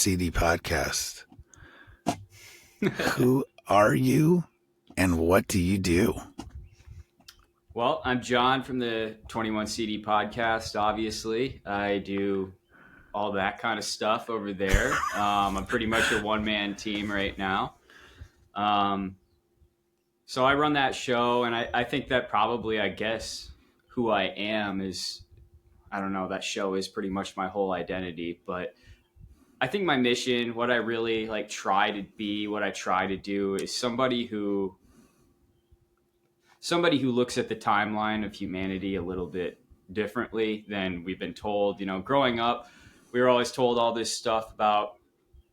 CD podcast. Who are you and what do you do? Well, I'm John from the 21 CD podcast. Obviously, I do all that kind of stuff over there. I'm pretty much a one-man team right now. So I run that show, and I think that probably, I guess, who I am is, I don't know, that show is pretty much my whole identity. But I think my mission, what I really try to be, what I try to do is somebody who looks at the timeline of humanity a little bit differently than we've been told. You know, growing up, we were always told all this stuff about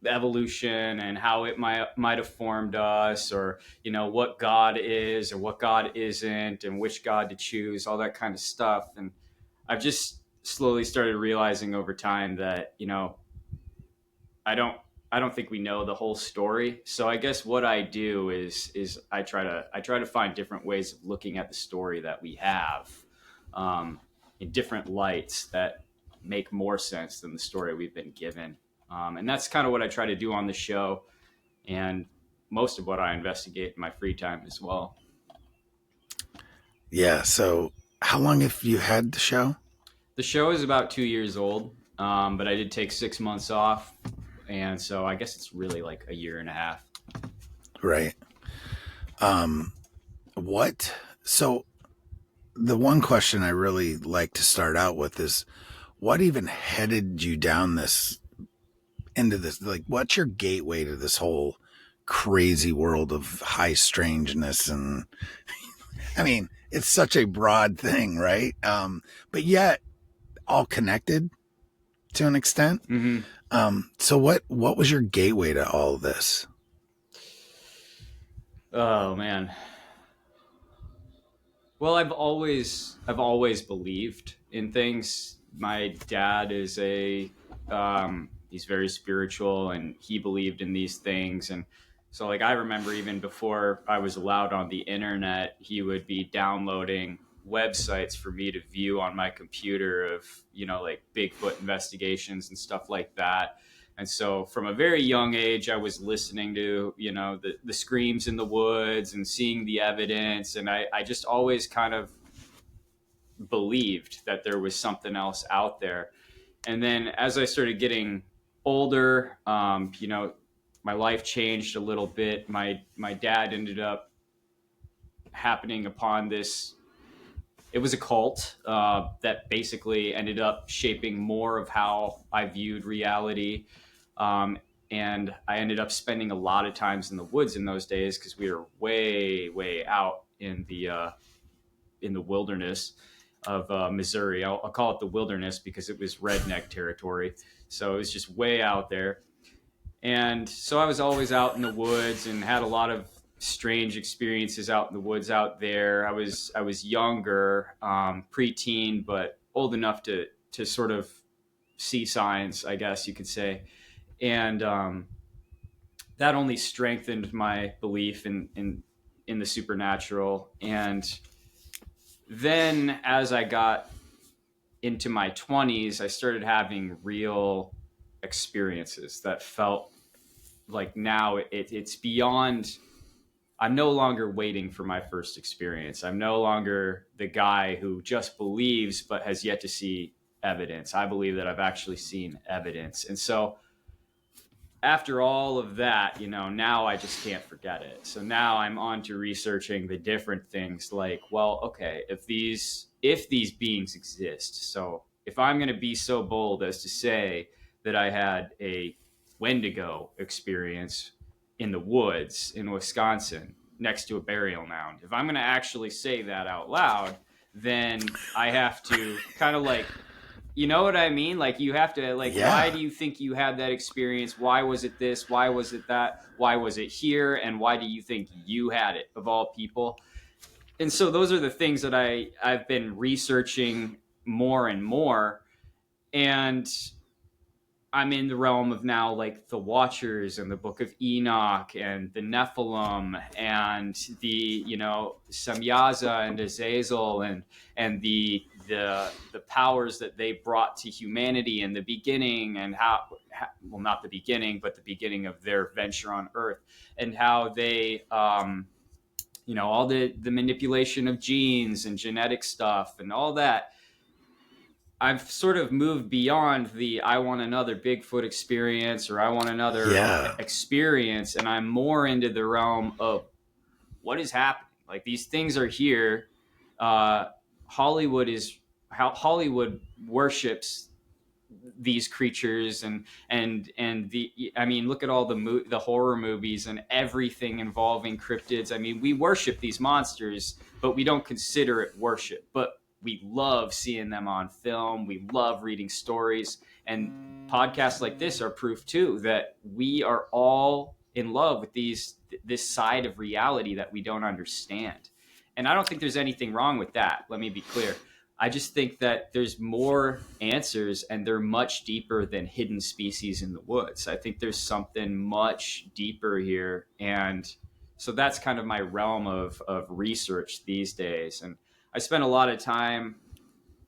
evolution and how it might have formed us, or what God is or what God isn't, and which God to choose, all that kind of stuff. And I've just slowly started realizing over time that I don't think we know the whole story. So I guess what I do is I try to find different ways of looking at the story that we have, in different lights that make more sense than the story we've been given. And that's kind of what I try to do on the show, and most of what I investigate in my free time as well. Yeah. So how long have you had the show? The show is about 2 years old, but I did take 6 months off. And so I guess it's really like a year and a half. Right. So the one question I really like to start out with is, what even headed you down into this? Like, what's your gateway to this whole crazy world of high strangeness? And I mean, it's such a broad thing, right? But yet all connected to an extent. Mm-hmm. So what was your gateway to all of this? Oh man. Well, I've always believed in things. My dad is he's very spiritual, and he believed in these things. And so I remember even before I was allowed on the internet, he would be downloading websites for me to view on my computer of, Bigfoot investigations and stuff like that. And so from a very young age, I was listening to, the screams in the woods and seeing the evidence. And I just always kind of believed that there was something else out there. And then as I started getting older, my life changed a little bit. My dad ended up happening upon this. It was a cult that basically ended up shaping more of how I viewed reality. And I ended up spending a lot of times in the woods in those days, because we were way, way out in the wilderness of Missouri. I'll call it the wilderness because it was redneck territory. So it was just way out there. And so I was always out in the woods and had a lot of strange experiences out in the woods out there. I was younger, preteen, but old enough to sort of see signs, I guess you could say. And that only strengthened my belief in the supernatural. And then as I got into my 20s, I started having real experiences that felt like now it's beyond. I'm no longer waiting for my first experience. I'm no longer the guy who just believes but has yet to see evidence. I believe that I've actually seen evidence. And so after all of that, now I just can't forget it. So now I'm on to researching the different things, like, well, okay, if these beings exist, so if I'm going to be so bold as to say that I had a Wendigo experience in the woods in Wisconsin next to a burial mound, if I'm going to actually say that out loud, then I have to kind of you know what I mean? You have to Yeah. Why do you think you had that experience? Why was it this? Why was it that? Why was it here? And why do you think you had it, of all people? And so those are the things that I've been researching more and more. And I'm in the realm of now the Watchers and the Book of Enoch and the Nephilim and the Samyaza and Azazel and the powers that they brought to humanity in the beginning, and well, not the beginning, but the beginning of their venture on Earth, and how they, all the manipulation of genes and genetic stuff and all that. I've sort of moved beyond the I want another Bigfoot experience or I want another Yeah. experience, and I'm more into the realm of what is happening. Like, these things are here. Hollywood is how Hollywood worships these creatures, and the I mean, look at all the horror movies and everything involving cryptids. I mean, we worship these monsters, but we don't consider it worship. But we love seeing them on film. We love reading stories, and podcasts like this are proof too that we are all in love with this side of reality that we don't understand. And I don't think there's anything wrong with that. Let me be clear. I just think that there's more answers, and they're much deeper than hidden species in the woods. I think there's something much deeper here. And so that's kind of my realm of research these days. And I spent a lot of time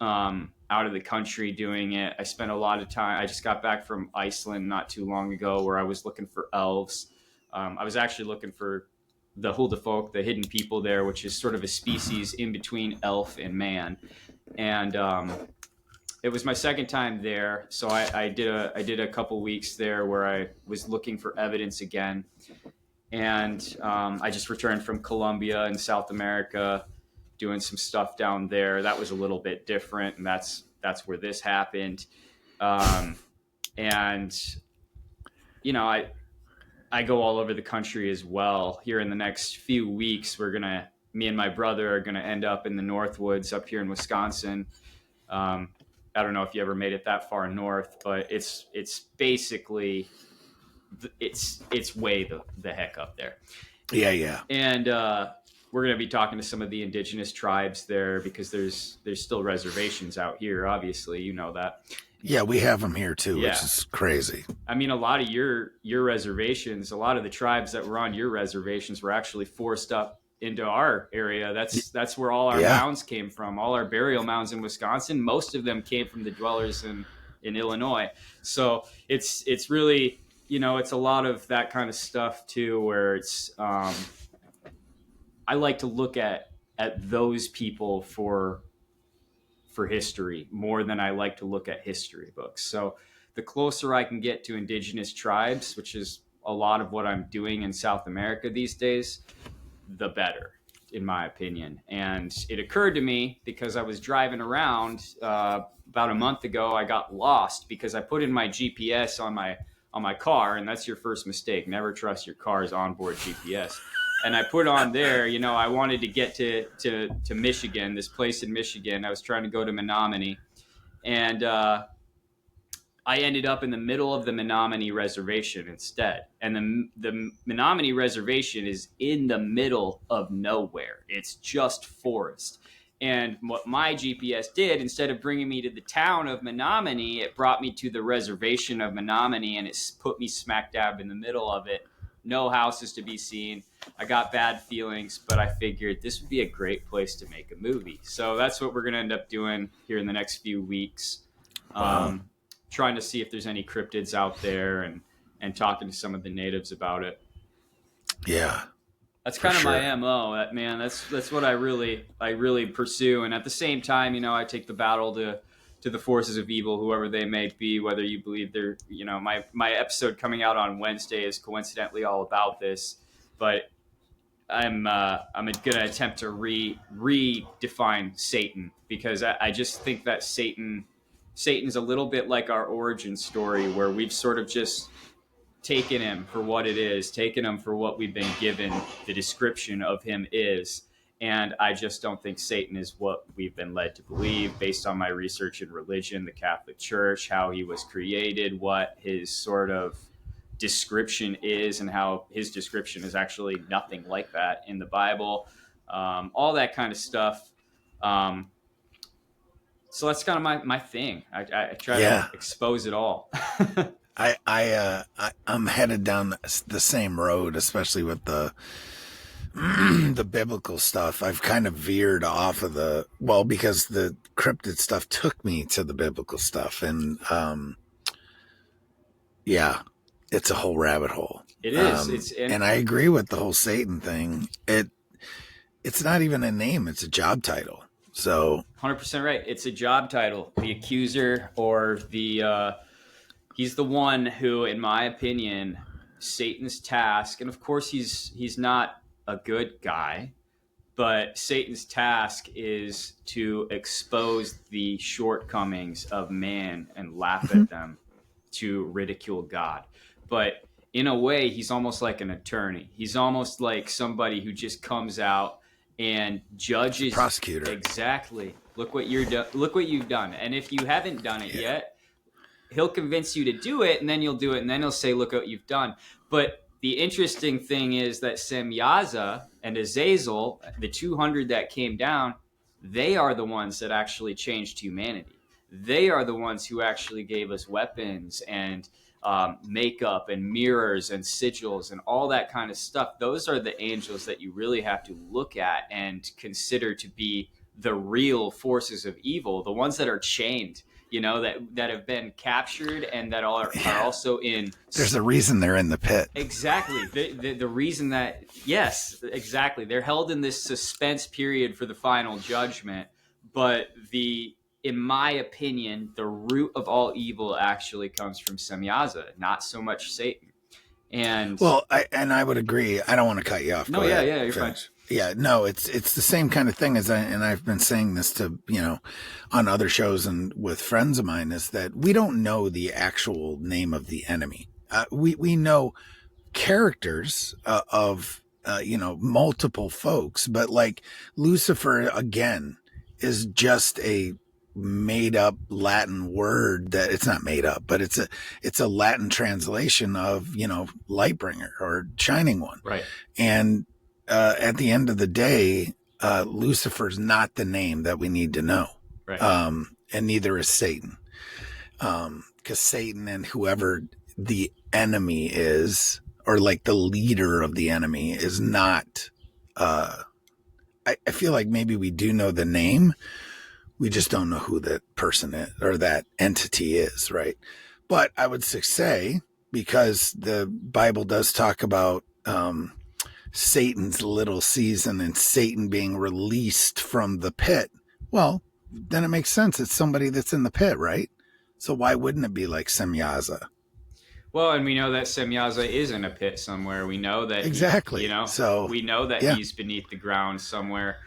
out of the country doing it. I spent a lot of time. I just got back from Iceland not too long ago, where I was looking for elves. I was actually looking for the Huldafolk, the hidden people there, which is sort of a species in between elf and man. And it was my second time there, so I did a couple weeks there where I was looking for evidence again. And I just returned from Colombia in South America, doing some stuff down there. That was a little bit different, and that's where this happened. And I go all over the country as well. Here in the next few weeks, me and my brother are gonna end up in the Northwoods up here in Wisconsin. I don't know if you ever made it that far north, but it's basically it's way the heck up there. Yeah. And we're gonna be talking to some of the indigenous tribes there, because there's still reservations out here. Obviously, you know that. Yeah, we have them here too, Yeah. which is crazy. I mean, a lot of your reservations, a lot of the tribes that were on your reservations were actually forced up into our area. That's where all our mounds came from. All our burial mounds in Wisconsin, most of them came from the dwellers in Illinois. So it's really, it's a lot of that kind of stuff too, where it's I like to look at those people for history more than I like to look at history books. So the closer I can get to indigenous tribes, which is a lot of what I'm doing in South America these days, the better, in my opinion. And it occurred to me because I was driving around about a month ago. I got lost because I put in my GPS on my car, and that's your first mistake. Never trust your car's onboard GPS. And I put on there, I wanted to get to Michigan, this place in Michigan. I was trying to go to Menominee, and I ended up in the middle of the Menominee Reservation instead. And the Menominee Reservation is in the middle of nowhere. It's just forest. And what my GPS did, instead of bringing me to the town of Menominee, it brought me to the reservation of Menominee, and it put me smack dab in the middle of it. No houses to be seen. I got bad feelings, but I figured this would be a great place to make a movie. So that's what we're going to end up doing here in the next few weeks. Trying to see if there's any cryptids out there, and talking to some of the natives about it. Yeah. That's kind of my MO, man. That's what I really pursue. And at the same time, I take the battle to the forces of evil, whoever they may be, whether you believe they're, my episode coming out on Wednesday is coincidentally all about this, but I'm going to attempt to redefine Satan, because I just think that Satan's a little bit like our origin story, where we've sort of just taken him for what it is, taken him for what we've been given the description of him is. And I just don't think Satan is what we've been led to believe based on my research in religion, the Catholic Church, how he was created, what his sort of description is, and how his description is actually nothing like that in the Bible, all that kind of stuff. So that's kind of my thing. I try to expose it all. I'm headed down the same road, especially with the biblical stuff. I've kind of veered off of because the cryptid stuff took me to the biblical stuff, and Yeah, it's a whole rabbit hole. It is. And I agree with the whole Satan thing. It's not even a name; it's a job title. So 100% right. It's a job title. The accuser, or he's the one who, in my opinion, Satan's task, and of course he's not a good guy, but Satan's task is to expose the shortcomings of man and laugh mhm. at them, to ridicule God. But in a way, he's almost like an attorney. He's almost like somebody who just comes out and It's a judges prosecutor. exactly. Look what you've done. And if you haven't done it Yeah. yet, he'll convince you to do it, and then you'll do it, and then he'll say, "Look what you've done." But the interesting thing is that Semyaza and Azazel, the 200 that came down, they are the ones that actually changed humanity. They are the ones who actually gave us weapons and makeup and mirrors and sigils and all that kind of stuff. Those are the angels that you really have to look at and consider to be the real forces of evil, the ones that are chained, that have been captured and that are also in. There's a reason they're in the pit. Exactly. The reason that, yes, exactly. They're held in this suspense period for the final judgment. But in my opinion, the root of all evil actually comes from Semyaza, not so much Satan. And Well, I would agree. I don't want to cut you off. no, Go yeah, ahead. yeah, you're fine. Yeah, no, it's the same kind of thing and I've been saying this to, on other shows and with friends of mine, is that we don't know the actual name of the enemy. We know characters of, multiple folks, but like Lucifer again is just a made up Latin word that it's not made up, but it's a Latin translation of, Lightbringer or Shining One. Right. And at the end of the day, Lucifer's not the name that we need to know. Right. And neither is Satan. Because Satan and whoever the enemy is, or like the leader of the enemy, is not. I feel like maybe we do know the name. We just don't know who that person is or that entity is, right? But I would say, because the Bible does talk about Satan's little season and Satan being released from the pit, well, then it makes sense. It's somebody that's in the pit, right? So why wouldn't it be like Semyaza? Well, and we know that Semyaza is in a pit somewhere. We know that Exactly. we know that yeah. he's beneath the ground somewhere,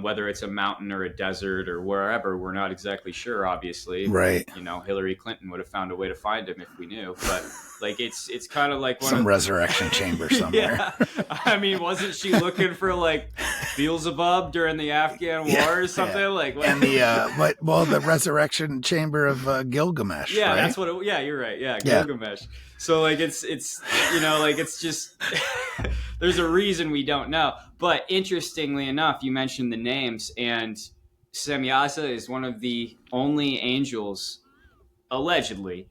whether it's a mountain or a desert or wherever. We're not exactly sure, obviously. Right. Hillary Clinton would have found a way to find him if we knew. But like it's kind of like some resurrection chamber somewhere. Yeah. I mean, wasn't she looking for like Beelzebub during the Afghan war or something? Like what? And the resurrection chamber of Gilgamesh. Yeah, right? That's what it, yeah, you're right. Yeah, Gilgamesh. So like it's like it's just there's a reason we don't know. But interestingly enough, you mentioned the names, and Semyaza is one of the only angels, allegedly,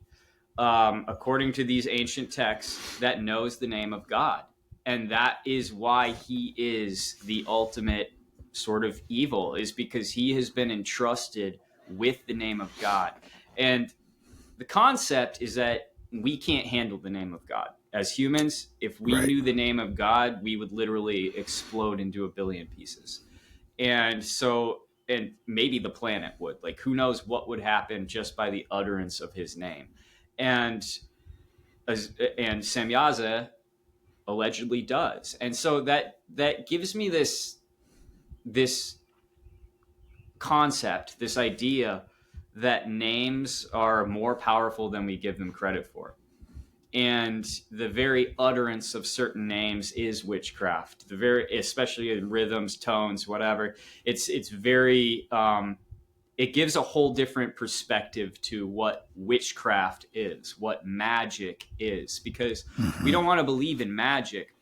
according to these ancient texts, that knows the name of God. And that is why he is the ultimate sort of evil, is because he has been entrusted with the name of God. And the concept is that we can't handle the name of God. As humans, if we knew the name of God, we would literally explode into a billion pieces. And maybe the planet would. Like, who knows what would happen just by the utterance of his name. And Semyaza allegedly does. And so that gives me this concept, this idea that names are more powerful than we give them credit for. And the very utterance of certain names is witchcraft. Especially in rhythms, tones, whatever. It's very it gives a whole different perspective to what witchcraft is, what magic is, because we don't want to believe in magic.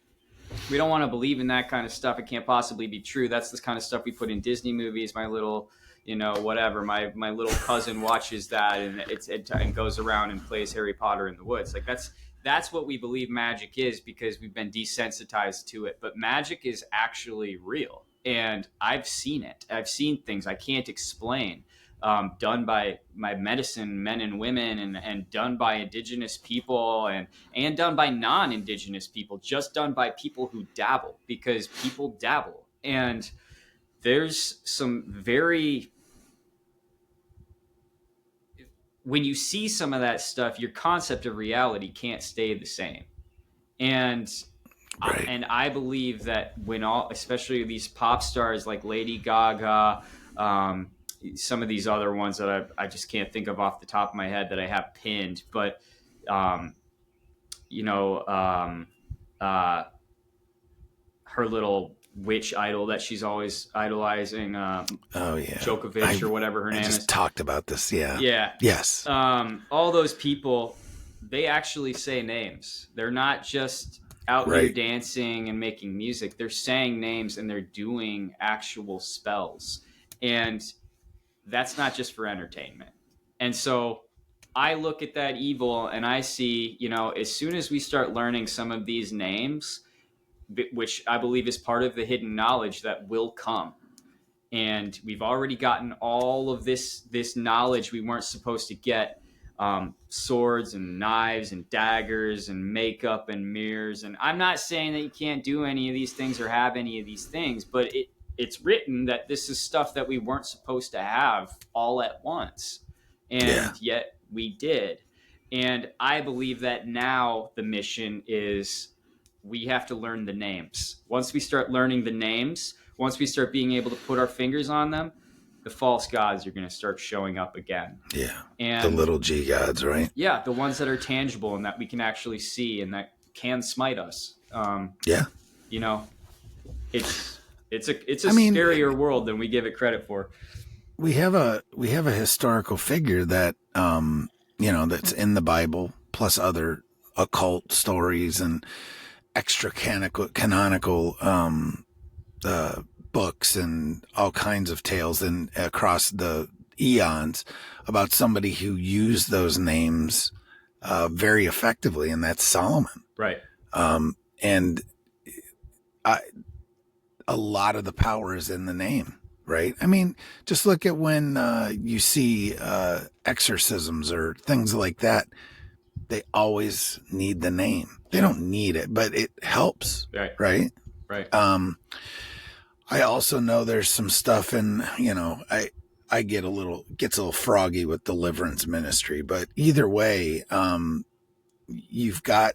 We don't want to believe in that kind of stuff. It can't possibly be true. That's the kind of stuff we put in Disney movies. My little, whatever. My little cousin watches that, and it goes around and plays Harry Potter in the woods. Like that's what we believe magic is, because we've been desensitized to it. But magic is actually real, and I've seen it. I've seen things I can't explain. done by medicine men and women, and done by indigenous people, and done by non-indigenous people, just done by people who dabble, because people dabble. And there's some very, when you see some of that stuff, your concept of reality can't stay the same. And Right. I believe that when all, especially these pop stars like Lady Gaga, um, some of these other ones that I just can't think of off the top of my head that I have pinned, but um, you know, uh, her little witch idol that she's always idolizing, Oh yeah. Djokovic or whatever her I name just is. talked about this. Yeah. Yeah. Yes. All those people, they actually say names. They're not just out here Right. dancing and making music. They're saying names and they're doing actual spells. And that's not just for entertainment. And so I look at that evil and I see, as soon as we start learning some of these names, which I believe is part of the hidden knowledge that will come, and we've already gotten all of this knowledge we weren't supposed to get, swords and knives and daggers and makeup and mirrors. And I'm not saying that you can't do any of these things or have any of these things, but it's written that this is stuff that we weren't supposed to have all at once, Yeah. and yet we did. And I believe that now the mission is, we have to learn the names. Once we start learning the names, once we start being able to put our fingers on them, the false gods are going to start showing up again. Yeah. The And little G gods, right? yeah, the ones that are tangible and that we can actually see and that can smite us. Yeah. It's a I mean, scarier world than we give it credit for. we have a historical figure that that's in the Bible, plus other occult stories and extra canonical books and all kinds of tales and across the eons about somebody who used those names very effectively, and that's Solomon. Right. And a lot of the power is in the name, right? I mean, just look at when you see exorcisms or things like that. They always need the name. They don't need it, but it helps, right? Right. I also know there's some stuff in, I gets a little froggy with deliverance ministry, but either way, you've got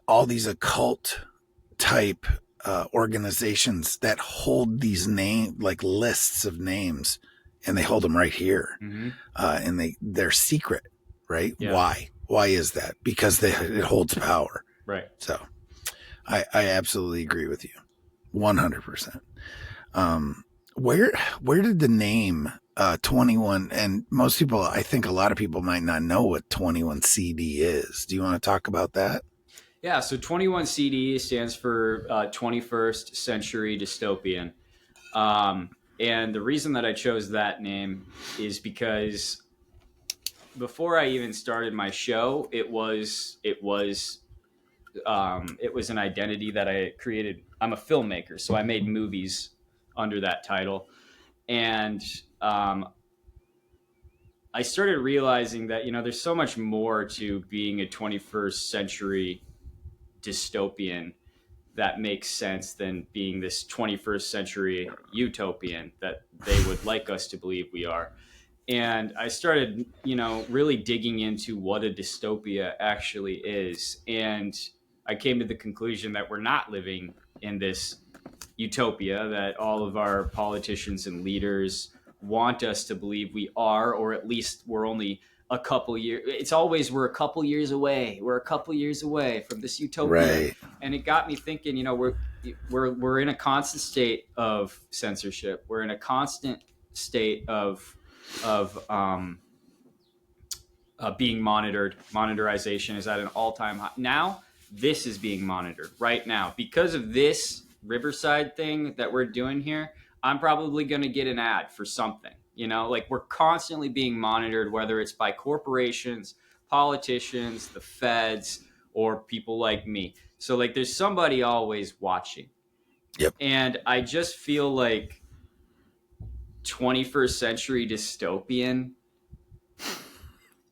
all these occult type organizations that hold these like lists of names, and they hold them right here. Mm-hmm. And they're secret, right? Yeah. Why is that? Because it holds power. Right. So I absolutely agree with you 100%. Where did the name 21, and most people, I think a lot of people might not know what 21 CD is. Do you want to talk about that? Yeah, so 21 CD stands for 21st Century Dystopian. And the reason that I chose that name is because before I even started my show, it was an identity that I created. I'm a filmmaker, so I made movies under that title. And I started realizing that, there's so much more to being a 21st century dystopian that makes sense than being this 21st century utopian that they would like us to believe we are. And I started, really digging into what a dystopia actually is. And I came to the conclusion that we're not living in this utopia that all of our politicians and leaders want us to believe we are, or at least we're only a couple years. It's always, we're a couple years away. We're a couple years away from this utopia. Right. And it got me thinking, we're in a constant state of censorship. We're in a constant state of being monitored. Monitorization is at an all-time high. Now, this is being monitored right now. Because of this Riverside thing that we're doing here, I'm probably going to get an ad for something. We're constantly being monitored, whether it's by corporations, politicians, the feds, or people like me. So there's somebody always watching. Yep. And I just feel like 21st century dystopian,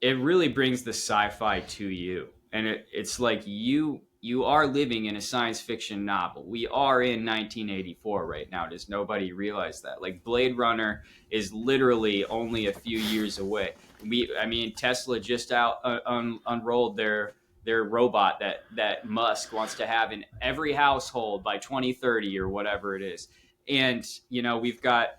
it really brings the sci-fi to you, and it's like you are living in a science fiction novel. We are in 1984 right now. Does nobody realize that? Like Blade Runner is literally only a few years away. I mean, Tesla just unrolled their robot that Musk wants to have in every household by 2030 or whatever it is. And we've got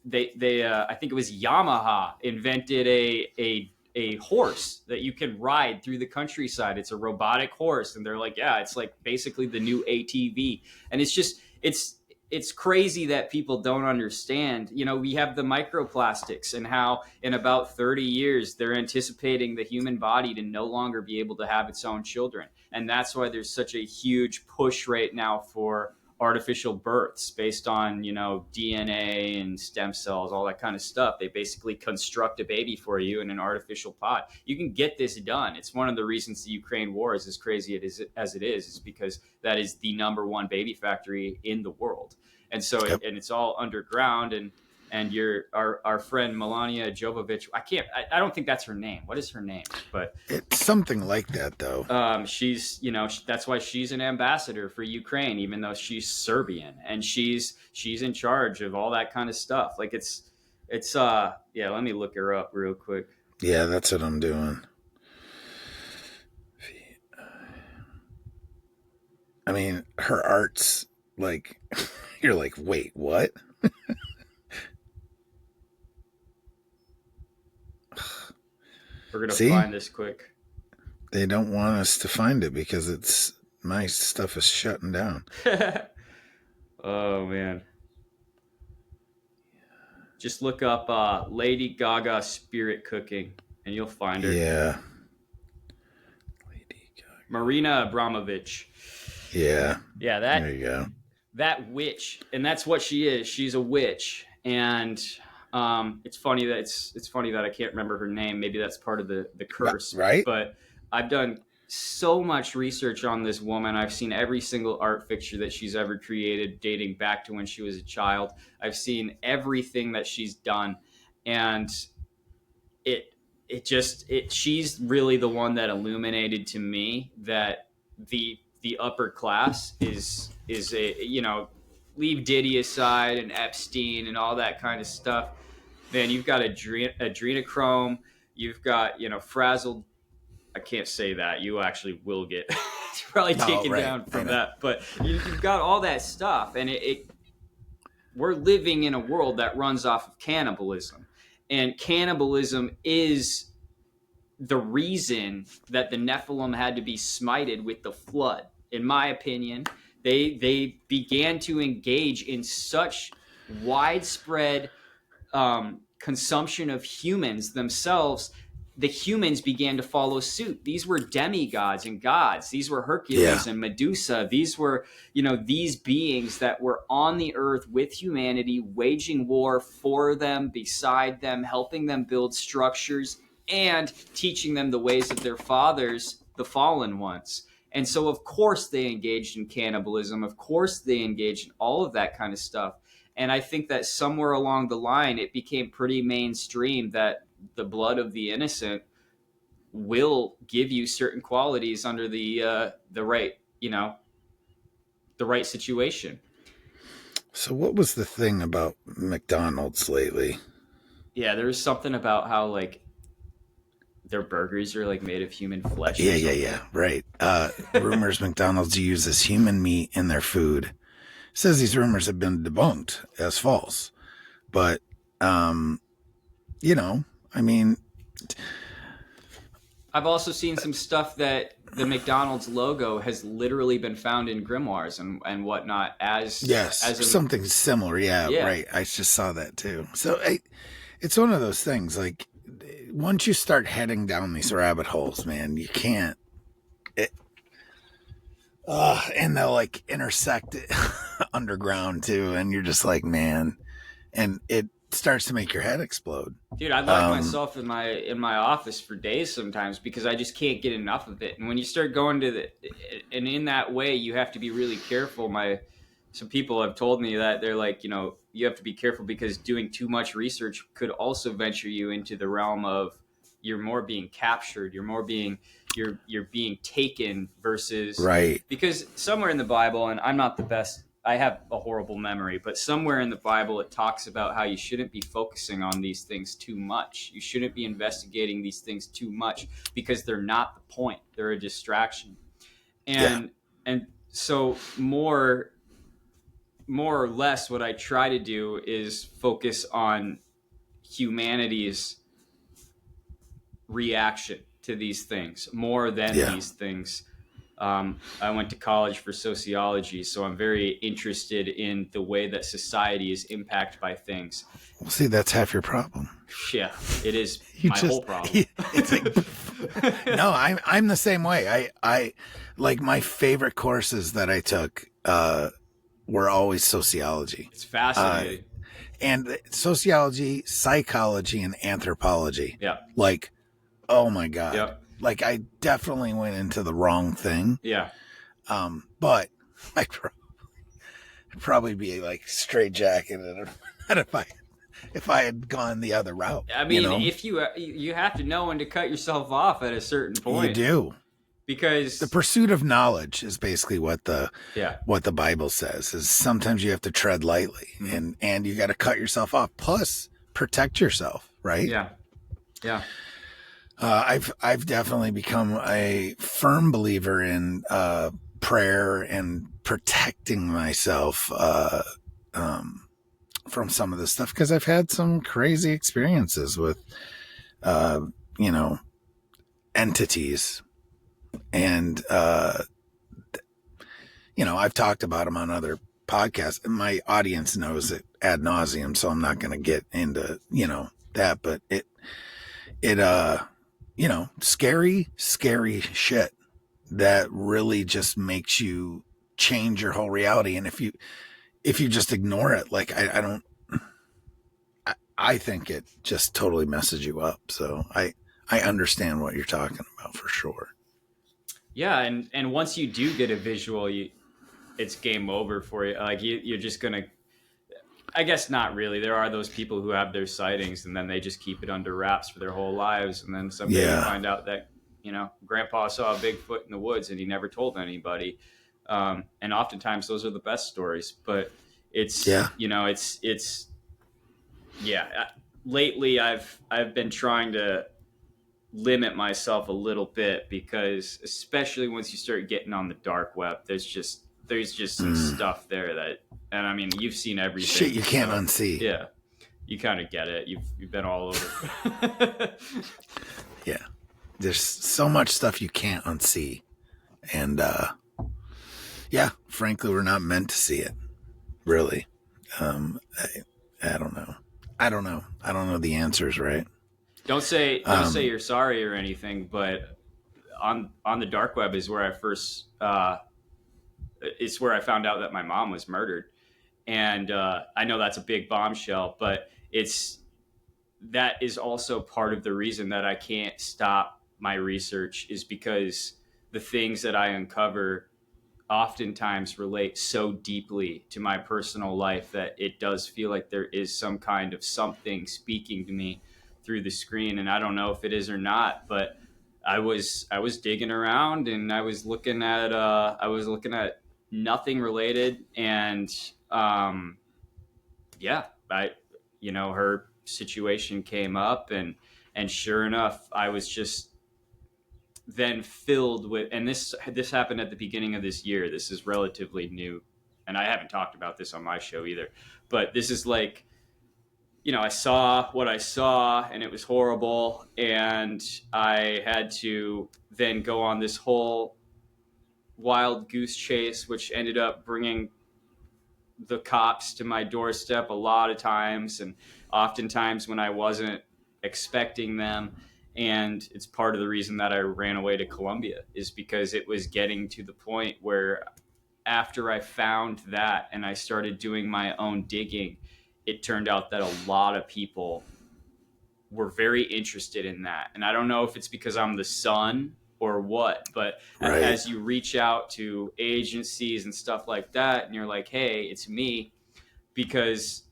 they I think it was Yamaha invented a horse that you can ride through the countryside. It's a robotic horse, and they're like, yeah, it's like basically the new ATV. And it's crazy that people don't understand. We have the microplastics, and how in about 30 years they're anticipating the human body to no longer be able to have its own children. And that's why there's such a huge push right now for artificial births based on DNA and stem cells, all that kind of stuff. They basically construct a baby for you in an artificial pod. You can get this done. It's one of the reasons the Ukraine war is as crazy as it is because that is the number one baby factory in the world. And so Yep. and it's all underground. And our friend Melania Jovovich, I don't think that's her name. What is her name? But It's something like that, though. she's, that's why she's an ambassador for Ukraine, even though she's Serbian, and she's in charge of all that kind of stuff. Like it's yeah. Let me look her up real quick. Yeah, that's what I'm doing. I mean, her art's like, you're like, wait, what? We're gonna See? find this quick. They don't want us to find it because my stuff is shutting down. Oh man. Just look up Lady Gaga spirit cooking and you'll find her. Yeah. Lady Gaga. Marina Abramovich. Yeah. Yeah, there you go. That witch, and that's what she is. She's a witch, and it's funny that I can't remember her name. Maybe that's part of the curse, right? But I've done so much research on this woman. I've seen every single art fixture that she's ever created, dating back to when she was a child. I've seen everything that she's done, and she's really the one that illuminated to me that the upper class is a leave Diddy aside and Epstein and all that kind of stuff. Man, you've got adrenochrome, you've got frazzled. I can't say that. You actually will get probably taken down from that. But you've got all that stuff, and we're living in a world that runs off of cannibalism, and cannibalism is the reason that the Nephilim had to be smited with the flood. In my opinion, they began to engage in such widespread consumption of humans themselves. The humans began to follow suit. These were demigods and gods. These were Hercules and Medusa. These were, these beings that were on the earth with humanity, waging war for them, beside them, helping them build structures, and teaching them the ways of their fathers, the fallen ones. And so, of course, they engaged in cannibalism. Of course, they engaged in all of that kind of stuff. And I think that somewhere along the line, it became pretty mainstream that the blood of the innocent will give you certain qualities under the right, the right situation. So what was the thing about McDonald's lately? Yeah, there was something about how their burgers are made of human flesh. Yeah. Right. Rumors McDonald's uses human meat in their food. Says these rumors have been debunked as false. But, I mean, I've also seen some stuff that the McDonald's logo has literally been found in grimoires and whatnot as something similar. Yeah, right. I just saw that too. So it's one of those things. Like once you start heading down these rabbit holes, man, you can't. And they'll intersect it underground too, and you're just like, man, and it starts to make your head explode. Dude, I lock myself in my office for days sometimes because I just can't get enough of it. And when you start going and in that way, you have to be really careful. My some people have told me that they're like, you have to be careful because doing too much research could also venture you into the realm of you're more being captured, you're being taken versus, Right. because somewhere in the Bible, and I'm not the best, I have a horrible memory, but somewhere in the Bible it talks about how you shouldn't be focusing on these things too much. You shouldn't be investigating these things too much because they're not the point. They're a distraction. Yeah. And so more or less what I try to do is focus on humanity's reaction to these things more than Yeah. these things. I went to college for sociology, so I'm very interested in the way that society is impacted by things. Well, see, that's half your problem. Yeah, it is You my whole just, problem. it's like, no, I'm the same way. I like my favorite courses that I took, were always sociology. It's fascinating. And sociology, psychology, and anthropology. Yeah. Like, oh my God. Yep. Like, I definitely went into the wrong thing. Yeah. But I'd probably be like straitjacketed if I had gone the other route. I mean, if you have to know when to cut yourself off at a certain point. You do. Because the pursuit of knowledge is basically what the Bible says, is sometimes you have to tread lightly, and you got to cut yourself off, plus protect yourself, right? Yeah. I've definitely become a firm believer in prayer and protecting myself from some of this stuff, because I've had some crazy experiences with entities. And, I've talked about them on other podcasts, and my audience knows it ad nauseum, so I'm not going to get into, that, but scary shit that really just makes you change your whole reality. And if you just ignore it, like, I think it just totally messes you up. So I understand what you're talking about for sure. Yeah, and once you do get a visual, it's game over for you. Like you're just gonna. I guess not really. There are those people who have their sightings and then they just keep it under wraps for their whole lives, and then someday you find out that Grandpa saw a Bigfoot in the woods and he never told anybody. And oftentimes those are the best stories. But it's Lately, I've been trying to limit myself a little bit, because especially once you start getting on the dark web, there's just some stuff there that, and I mean, you've seen everything. Shit you can't unsee. Yeah. You kind of get it. You've been all over. Yeah. There's so much stuff you can't unsee. And frankly, we're not meant to see it. Really. I don't know. I don't know the answers, right? Don't say you're sorry or anything, but on the dark web is where I first it's where I found out that my mom was murdered. And I know that's a big bombshell, but that is also part of the reason that I can't stop my research, is because the things that I uncover oftentimes relate so deeply to my personal life that it does feel like there is some kind of something speaking to me through the screen. And I don't know if it is or not, but I was digging around and I was looking at nothing related. And her situation came up, and sure enough, I was just then filled with, and this happened at the beginning of this year. This is relatively new, and I haven't talked about this on my show either, but this is like, I saw what I saw and it was horrible, and I had to then go on this whole wild goose chase, which ended up bringing the cops to my doorstep a lot of times, and oftentimes when I wasn't expecting them. And it's part of the reason that I ran away to Colombia, is because it was getting to the point where after I found that and I started doing my own digging, it turned out that a lot of people were very interested in that. And I don't know if it's because I'm the son or what. But Right. as you reach out to agencies and stuff like that, and you're like, hey, it's me, because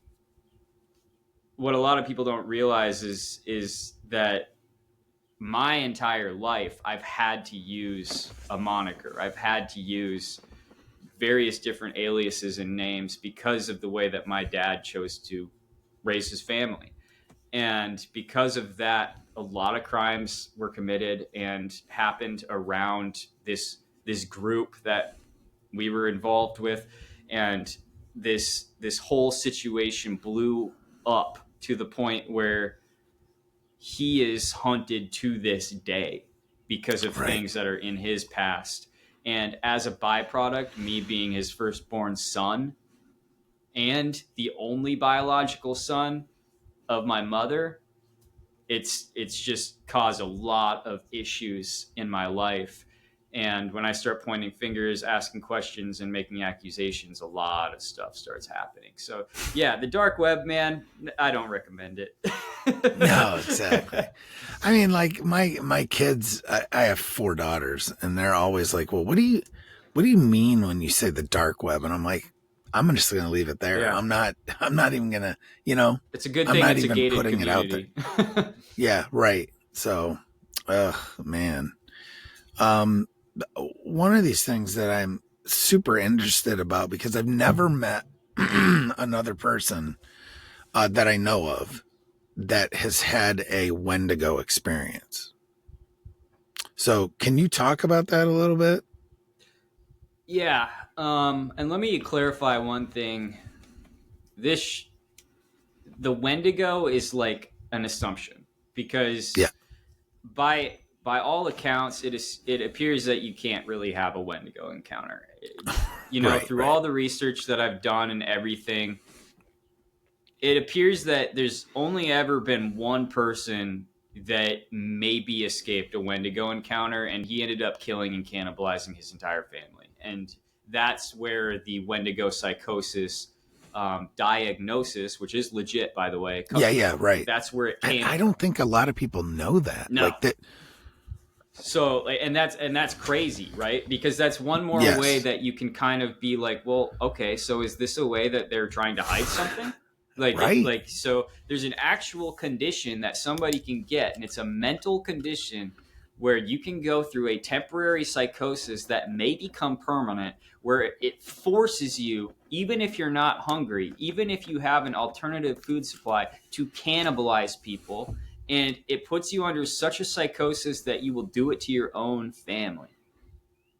what a lot of people don't realize is that my entire life I've had to use a moniker. I've had to use various different aliases and names because of the way that my dad chose to raise his family. And because of that, a lot of crimes were committed and happened around this group that we were involved with, and this whole situation blew up to the point where he is hunted to this day because of Right. things that are in his past. And as a byproduct, me being his firstborn son and the only biological son of my mother, it's just caused a lot of issues in my life. And when I start pointing fingers, asking questions, and making accusations, a lot of stuff starts happening. So yeah, the dark web, man, I don't recommend it. No, exactly. I mean, like my kids, I have 4 daughters, and they're always like, "Well, what do you mean when you say the dark web?" And I'm like, "I'm just going to leave it there. Yeah, I'm not even gonna, you know, it's a good I'm thing not it's a even gated putting it out there." community. Yeah, right. So, man. Um, one of these things that I'm super interested about, because I've never met another person that I know of that has had a Wendigo experience. So, can you talk about that a little bit? Yeah, and let me clarify one thing. This The Wendigo is like an assumption, because Yeah, by all accounts, it appears that you can't really have a Wendigo encounter. You know, right, through right, all the research that I've done and everything, it appears that there's only ever been one person that maybe escaped a Wendigo encounter, and he ended up killing and cannibalizing his entire family. And that's where the Wendigo psychosis diagnosis, which is legit, by the way, yeah, yeah, right. that's where it And came I from. don't think a lot of people know that. No, Like that. so and that's crazy, right? Because that's one more way Yes, that you can kind of be like, well, okay, so is this a way that they're trying to hide something? right. So there's an actual condition that somebody can get, and it's a mental condition where you can go through a temporary psychosis that may become permanent, where it forces you, even if you're not hungry, even if you have an alternative food supply, to cannibalize people. And it puts you under such a psychosis that you will do it to your own family.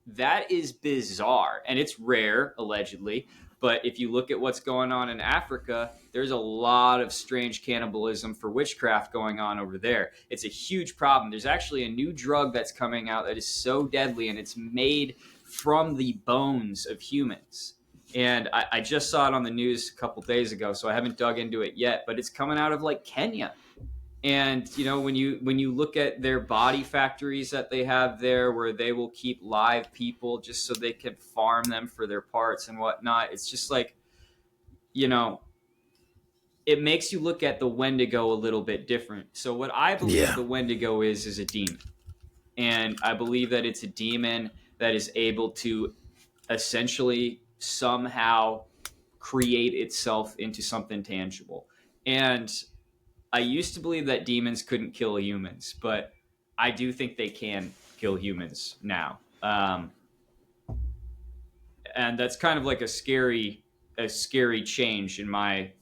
That is bizarre, and it's rare, allegedly. But if you look at what's going on in Africa, there's a lot of strange cannibalism for witchcraft going on over there. It's a huge problem. There's actually a new drug that's coming out that is so deadly, and it's made from the bones of humans. And I just saw it on the news a couple days ago, so I haven't dug into it yet. But it's coming out of like Kenya. And you know, when you look at their body factories that they have there, where they will keep live people just so they can farm them for their parts and whatnot, it's just like, you know, it makes you look at the Wendigo a little bit different. So what I believe Yeah, the Wendigo is a demon, and I believe that it's a demon that is able to essentially somehow create itself into something tangible. And I used to believe that demons couldn't kill humans, but I do think they can kill humans now. And that's kind of like a scary change in my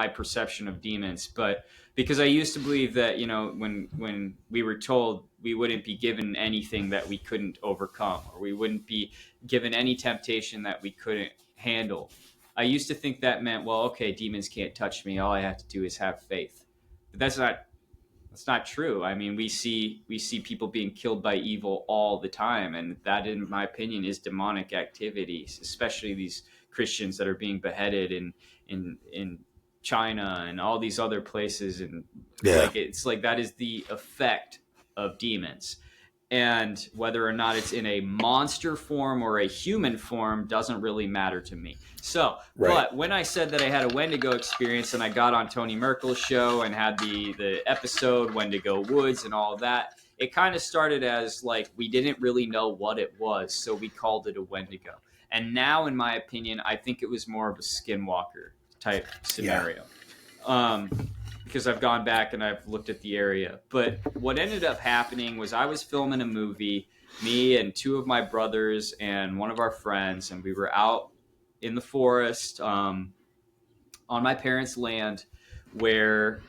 perception of demons. But because I used to believe that, you know, when we were told we wouldn't be given anything that we couldn't overcome, or we wouldn't be given any temptation that we couldn't handle, I used to think that meant, well, okay, demons can't touch me. All I have to do is have faith. But that's not true. I mean, we see people being killed by evil all the time, and that, in my opinion, is demonic activities, especially these Christians that are being beheaded in China and all these other places. And yeah, like, it's like that is the effect of demons. And whether or not it's in a monster form or a human form doesn't really matter to me. So, right. but when I said that I had a Wendigo experience, and I got on Tony Merkel's show and had the episode Wendigo Woods and all of that, it kind of started as like we didn't really know what it was, so we called it a Wendigo. And now, in my opinion, I think it was more of a skinwalker type Yeah. scenario. Um, because I've gone back and I've looked at the area. But what ended up happening was I was filming a movie, me and two of my brothers and one of our friends, and we were out in the forest on my parents' land where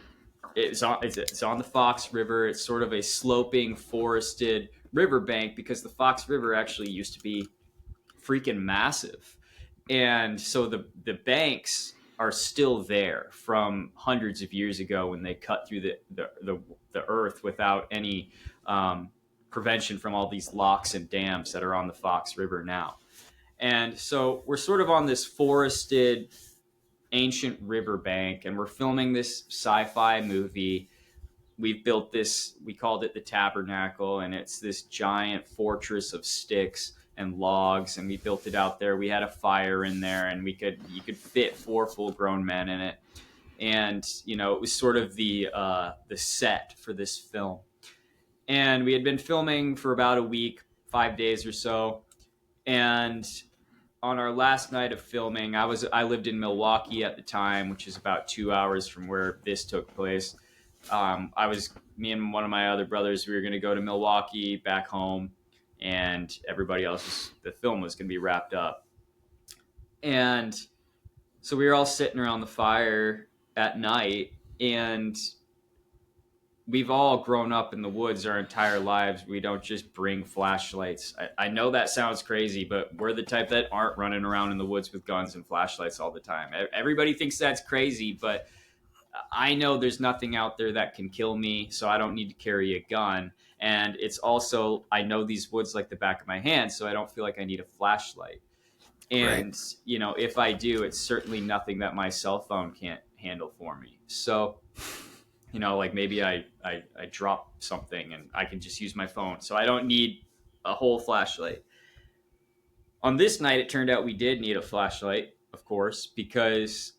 it's on the Fox River. It's sort of a sloping, forested riverbank because the Fox River actually used to be freaking massive. And so the banks are still there from hundreds of years ago when they cut through the earth without any prevention from all these locks and dams that are on the Fox River now. And so we're sort of on this forested ancient riverbank, and we're filming this sci-fi movie. We've built this, we called it the Tabernacle, and it's this giant fortress of sticks and logs, and we built it out there. We had a fire in there, and you could fit 4 full-grown men in it. And it was sort of the set for this film. And we had been filming for about a week, 5 days or so. And on our last night of filming, I lived in Milwaukee at the time, which is about 2 hours from where this took place. Me and one of my other brothers, we were going to go to Milwaukee, back home, and the film was going to be wrapped up. And so we were all sitting around the fire at night, and we've all grown up in the woods our entire lives. We don't just bring flashlights. I know that sounds crazy, but we're the type that aren't running around in the woods with guns and flashlights all the time. Everybody thinks that's crazy, but I know there's nothing out there that can kill me, so I don't need to carry a gun. And it's also, I know these woods like the back of my hand, so I don't feel like I need a flashlight. Right. And, if I do, it's certainly nothing that my cell phone can't handle for me. So, like maybe I drop something and I can just use my phone. So I don't need a whole flashlight. On this night, it turned out we did need a flashlight, of course, because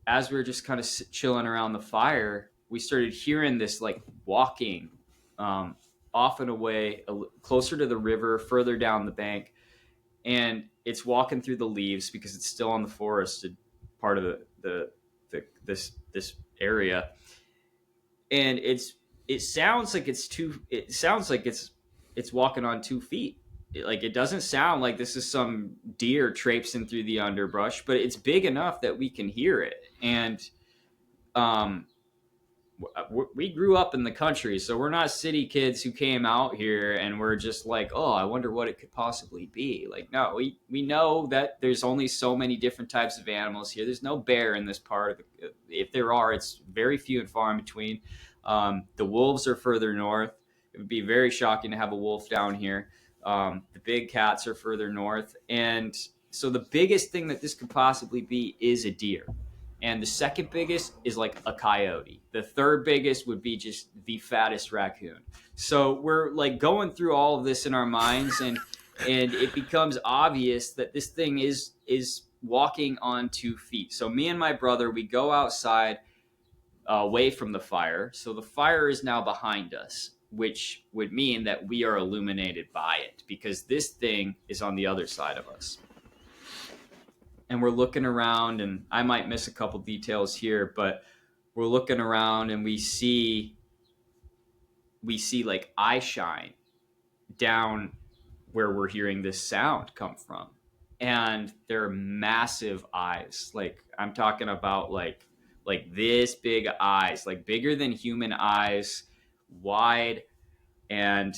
as we were just kind of chilling around the fire, we started hearing this like walking off and away, closer to the river, further down the bank. And it's walking through the leaves because it's still on the forested part of this area. And it sounds like it's walking on 2 feet. It doesn't sound like this is some deer traipsing through the underbrush, but it's big enough that we can hear it. And we grew up in the country, so we're not city kids who came out here and we're just like, oh, I wonder what it could possibly be. Like, no, we know that there's only so many different types of animals here. There's no bear in this part. If there are, it's very few and far in between. The wolves are further north. It would be very shocking to have a wolf down here. The big cats are further north. And so the biggest thing that this could possibly be is a deer. And the second biggest is like a coyote. The third biggest would be just the fattest raccoon. So we're like going through all of this in our minds, and it becomes obvious that this thing is walking on 2 feet. So me and my brother, we go outside away from the fire. So the fire is now behind us, which would mean that we are illuminated by it because this thing is on the other side of us. And we're looking around, and I might miss a couple details here, but we're looking around and we see like eye shine down where we're hearing this sound come from. And they're massive eyes. Like I'm talking about like this big eyes, like bigger than human eyes, wide, and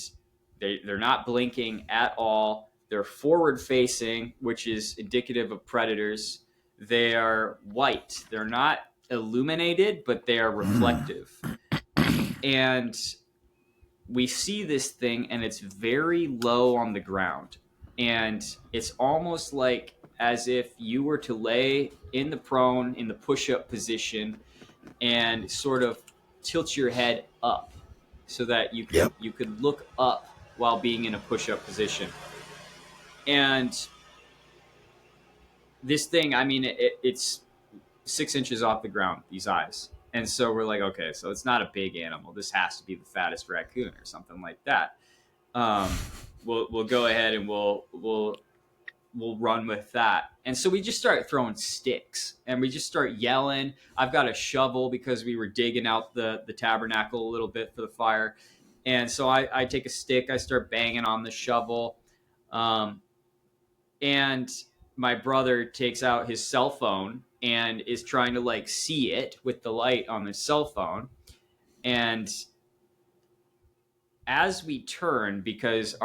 they're not blinking at all. They're forward facing, which is indicative of predators. They are white. They're not illuminated, but they are reflective. And we see this thing, and it's very low on the ground. And it's almost like as if you were to lay in the prone, in the push-up position, and sort of tilt your head up so that Yep. you could look up while being in a push-up position. And this thing, I mean, it's 6 inches off the ground, these eyes. And so we're like, okay, so it's not a big animal. This has to be the fattest raccoon or something like that. We'll go ahead and we'll run with that. And so we just start throwing sticks and we just start yelling. I've got a shovel because we were digging out the tabernacle a little bit for the fire. And so I take a stick, I start banging on the shovel. And my brother takes out his cell phone and is trying to like see it with the light on his cell phone. And as we turn, because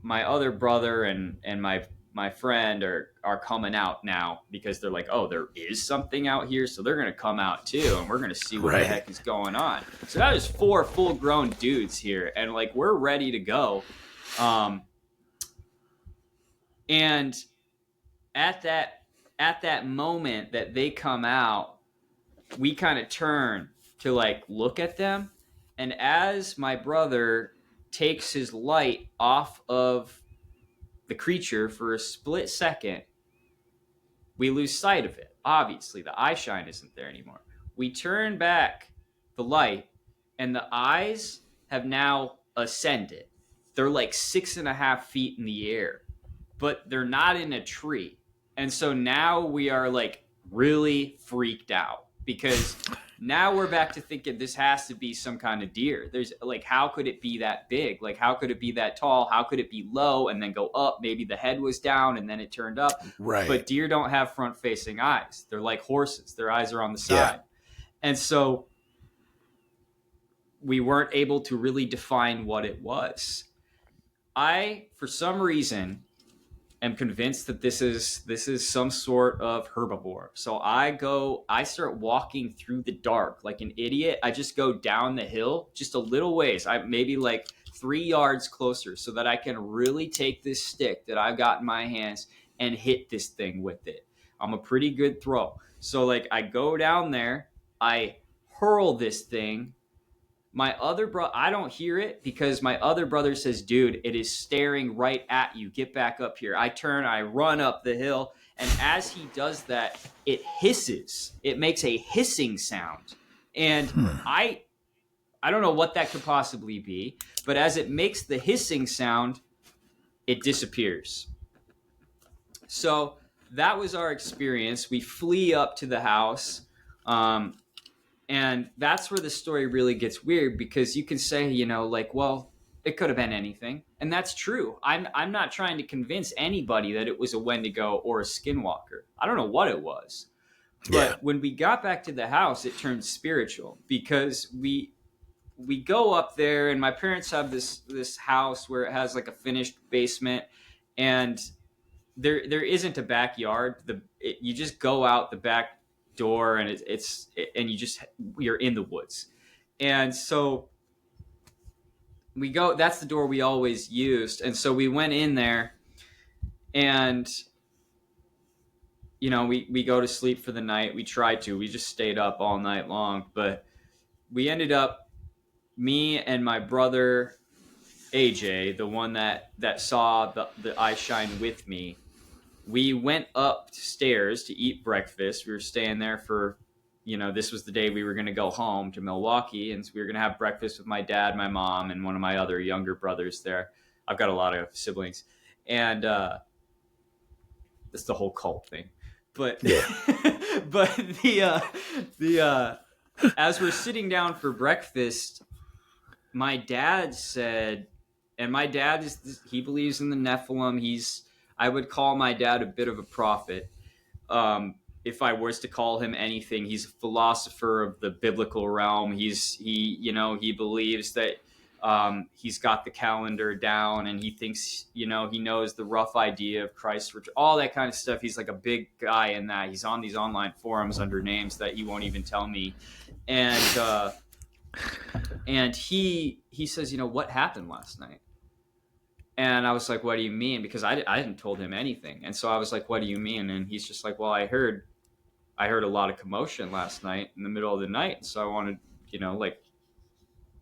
my other brother and my friend are coming out now because they're like, oh, there is something out here, so they're gonna come out too, and we're gonna see what the heck is going on. So that was 4 full-grown dudes here, and like we're ready to go. And at that moment that they come out, we kind of turn to like look at them, and as my brother takes his light off of the creature for a split second, we lose sight of it. Obviously, the eye shine isn't there anymore. We turn back the light, and the eyes have now ascended. They're like 6.5 feet in the air, but they're not in a tree. And so now we are like really freaked out because now we're back to thinking this has to be some kind of deer. There's like, how could it be that big? Like, how could it be that tall? How could it be low and then go up? Maybe the head was down and then it turned up. Right. But deer don't have front facing eyes. They're like horses. Their eyes are on the side. Yeah. And so we weren't able to really define what it was. I, for some reason, am convinced that this is some sort of herbivore. So I start walking through the dark like an idiot. I just go down the hill just a little ways. I maybe like 3 yards closer so that I can really take this stick that I've got in my hands and hit this thing with it. I'm a pretty good throw. So like I go down there, I hurl this thing. My other brother, I don't hear it because my other brother says, dude, it is staring right at you. Get back up here. I turn, I run up the hill. And as he does that, it hisses. It makes a hissing sound. And I don't know what that could possibly be. But as it makes the hissing sound, it disappears. So that was our experience. We flee up to the house. And that's where the story really gets weird because you can say, you know, like, well, it could have been anything. And that's true. I'm not trying to convince anybody that it was a Wendigo or a skinwalker. I don't know what it was. But when we got back to the house, it turned spiritual because we go up there and my parents have this house where it has like a finished basement and there isn't a backyard. You just go out the back door and you're in the woods. And so we go, that's the door we always used. And so we went in there and, you know, we go to sleep for the night. We just stayed up all night long, but we ended up, me and my brother, AJ, the one that saw the eye shine with me, we went upstairs to eat breakfast. We were staying there for, you know, this was the day we were going to go home to Milwaukee. And so we were going to have breakfast with my dad, my mom, and one of my other younger brothers there. I've got a lot of siblings. And it's the whole cult thing. But, but as we're sitting down for breakfast, my dad said, and my dad he believes in the Nephilim. I would call my dad a bit of a prophet. If I was to call him anything, he's a philosopher of the biblical realm. He believes that he's got the calendar down and he thinks, you know, he knows the rough idea of Christ, all that kind of stuff. He's like a big guy in that. He's on these online forums under names that he won't even tell me. And he says, you know, what happened last night? And I was like, what do you mean? Because I hadn't told him anything. And so I was like, what do you mean? And he's just like, well, I heard a lot of commotion last night in the middle of the night. So I wanted, you know, like,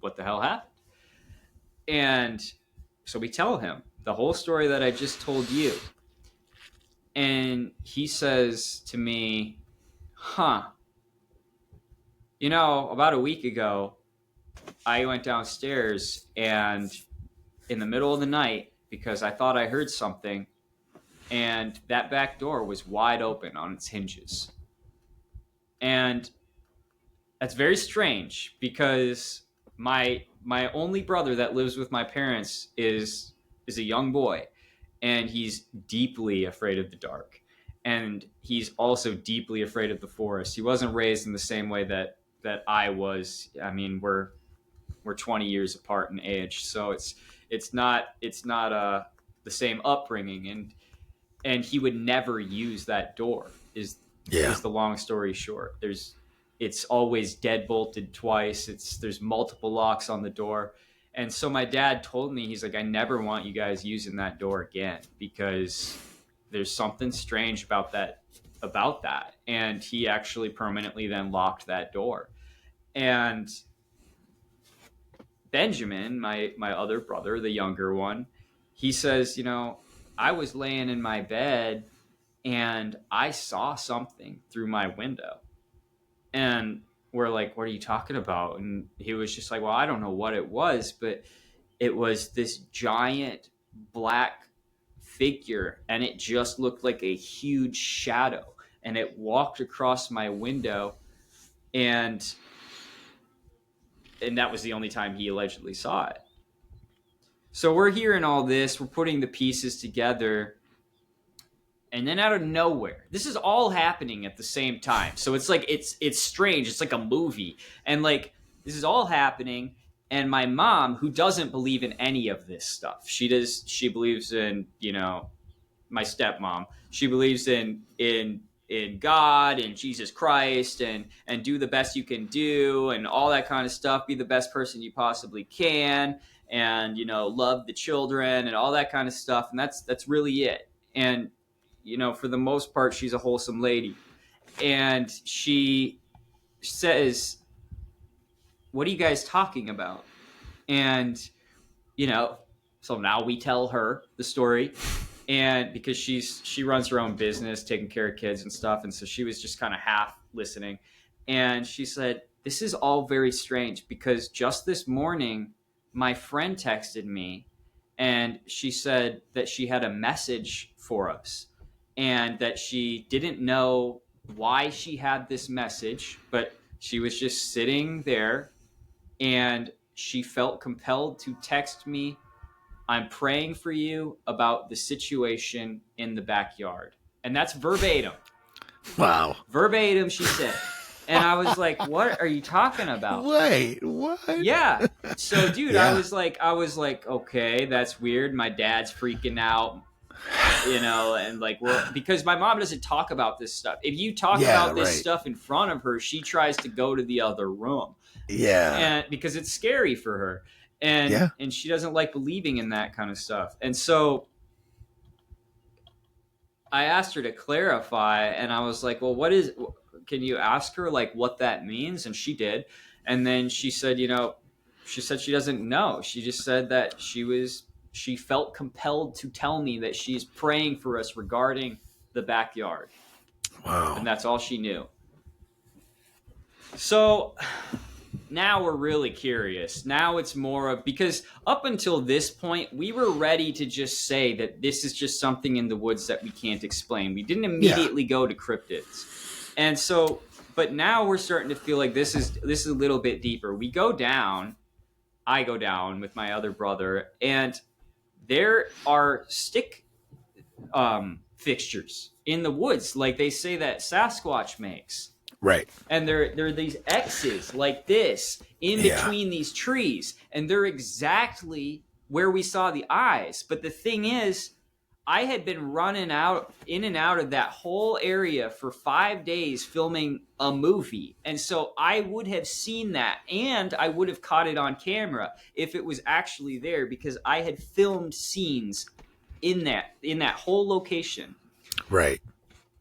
what the hell happened? And so we tell him the whole story that I just told you. And he says to me, About a week ago, I went downstairs and in the middle of the night, because I thought I heard something, and that back door was wide open on its hinges. And that's very strange because my only brother that lives with my parents is a young boy, and he's deeply afraid of the dark, and he's also deeply afraid of the forest. He wasn't raised in the same way that I was. I mean, we're 20 years apart in age, so it's not the same upbringing, and he would never use that door. Yeah. Is the long story short. It's always dead bolted twice. There's multiple locks on the door. And so my dad told me, he's like, I never want you guys using that door again because there's something strange about that. And he actually permanently then locked that door. And Benjamin, my other brother, the younger one, he says, I was laying in my bed and I saw something through my window. And we're like, what are you talking about? And he was just like, well, I don't know what it was, but it was this giant black figure and it just looked like a huge shadow. And it walked across my window, and that was the only time he allegedly saw it. So we're hearing all this, we're putting the pieces together, and then out of nowhere, this is all happening at the same time. So it's like it's strange. It's like a movie, and like this is all happening. And my mom, who doesn't believe in any of this stuff, she does. She believes in my stepmom. She believes in God and Jesus Christ, and do the best you can do and all that kind of stuff. Be the best person you possibly can, and love the children and all that kind of stuff. And that's really it. And for the most part, she's a wholesome lady. And she says, what are you guys talking about? And, so now we tell her the story. And because she runs her own business, taking care of kids and stuff. And so she was just kind of half listening. And she said, this is all very strange because just this morning, my friend texted me and she said that she had a message for us and that she didn't know why she had this message, but she was just sitting there and she felt compelled to text me, I'm praying for you about the situation in the backyard. And that's verbatim. Wow. Verbatim, she said. And I was like, what are you talking about? Wait, what? Yeah. So, dude, Yeah. I was like, okay, that's weird. My dad's freaking out, and like, because my mom doesn't talk about this stuff. If you talk about this stuff in front of her, she tries to go to the other room. Yeah. And because it's scary for her. And she doesn't like believing in that kind of stuff. And so I asked her to clarify, and I was like, well, can you ask her like what that means? And she did. And then she said, she doesn't know. She just said that she felt compelled to tell me that she's praying for us regarding the backyard. Wow. And that's all she knew. So now we're really curious. Now it's more of, because up until this point, we were ready to just say that this is just something in the woods that we can't explain. We didn't immediately go to cryptids. And so, but now we're starting to feel like this is a little bit deeper. I go down with my other brother, and there are stick fixtures in the woods, like they say that Sasquatch makes. Right. And there are these X's like this in between these trees, and they're exactly where we saw the eyes. But the thing is, I had been running in and out of that whole area for 5 days filming a movie. And so I would have seen that, and I would have caught it on camera if it was actually there, because I had filmed scenes in that whole location. Right.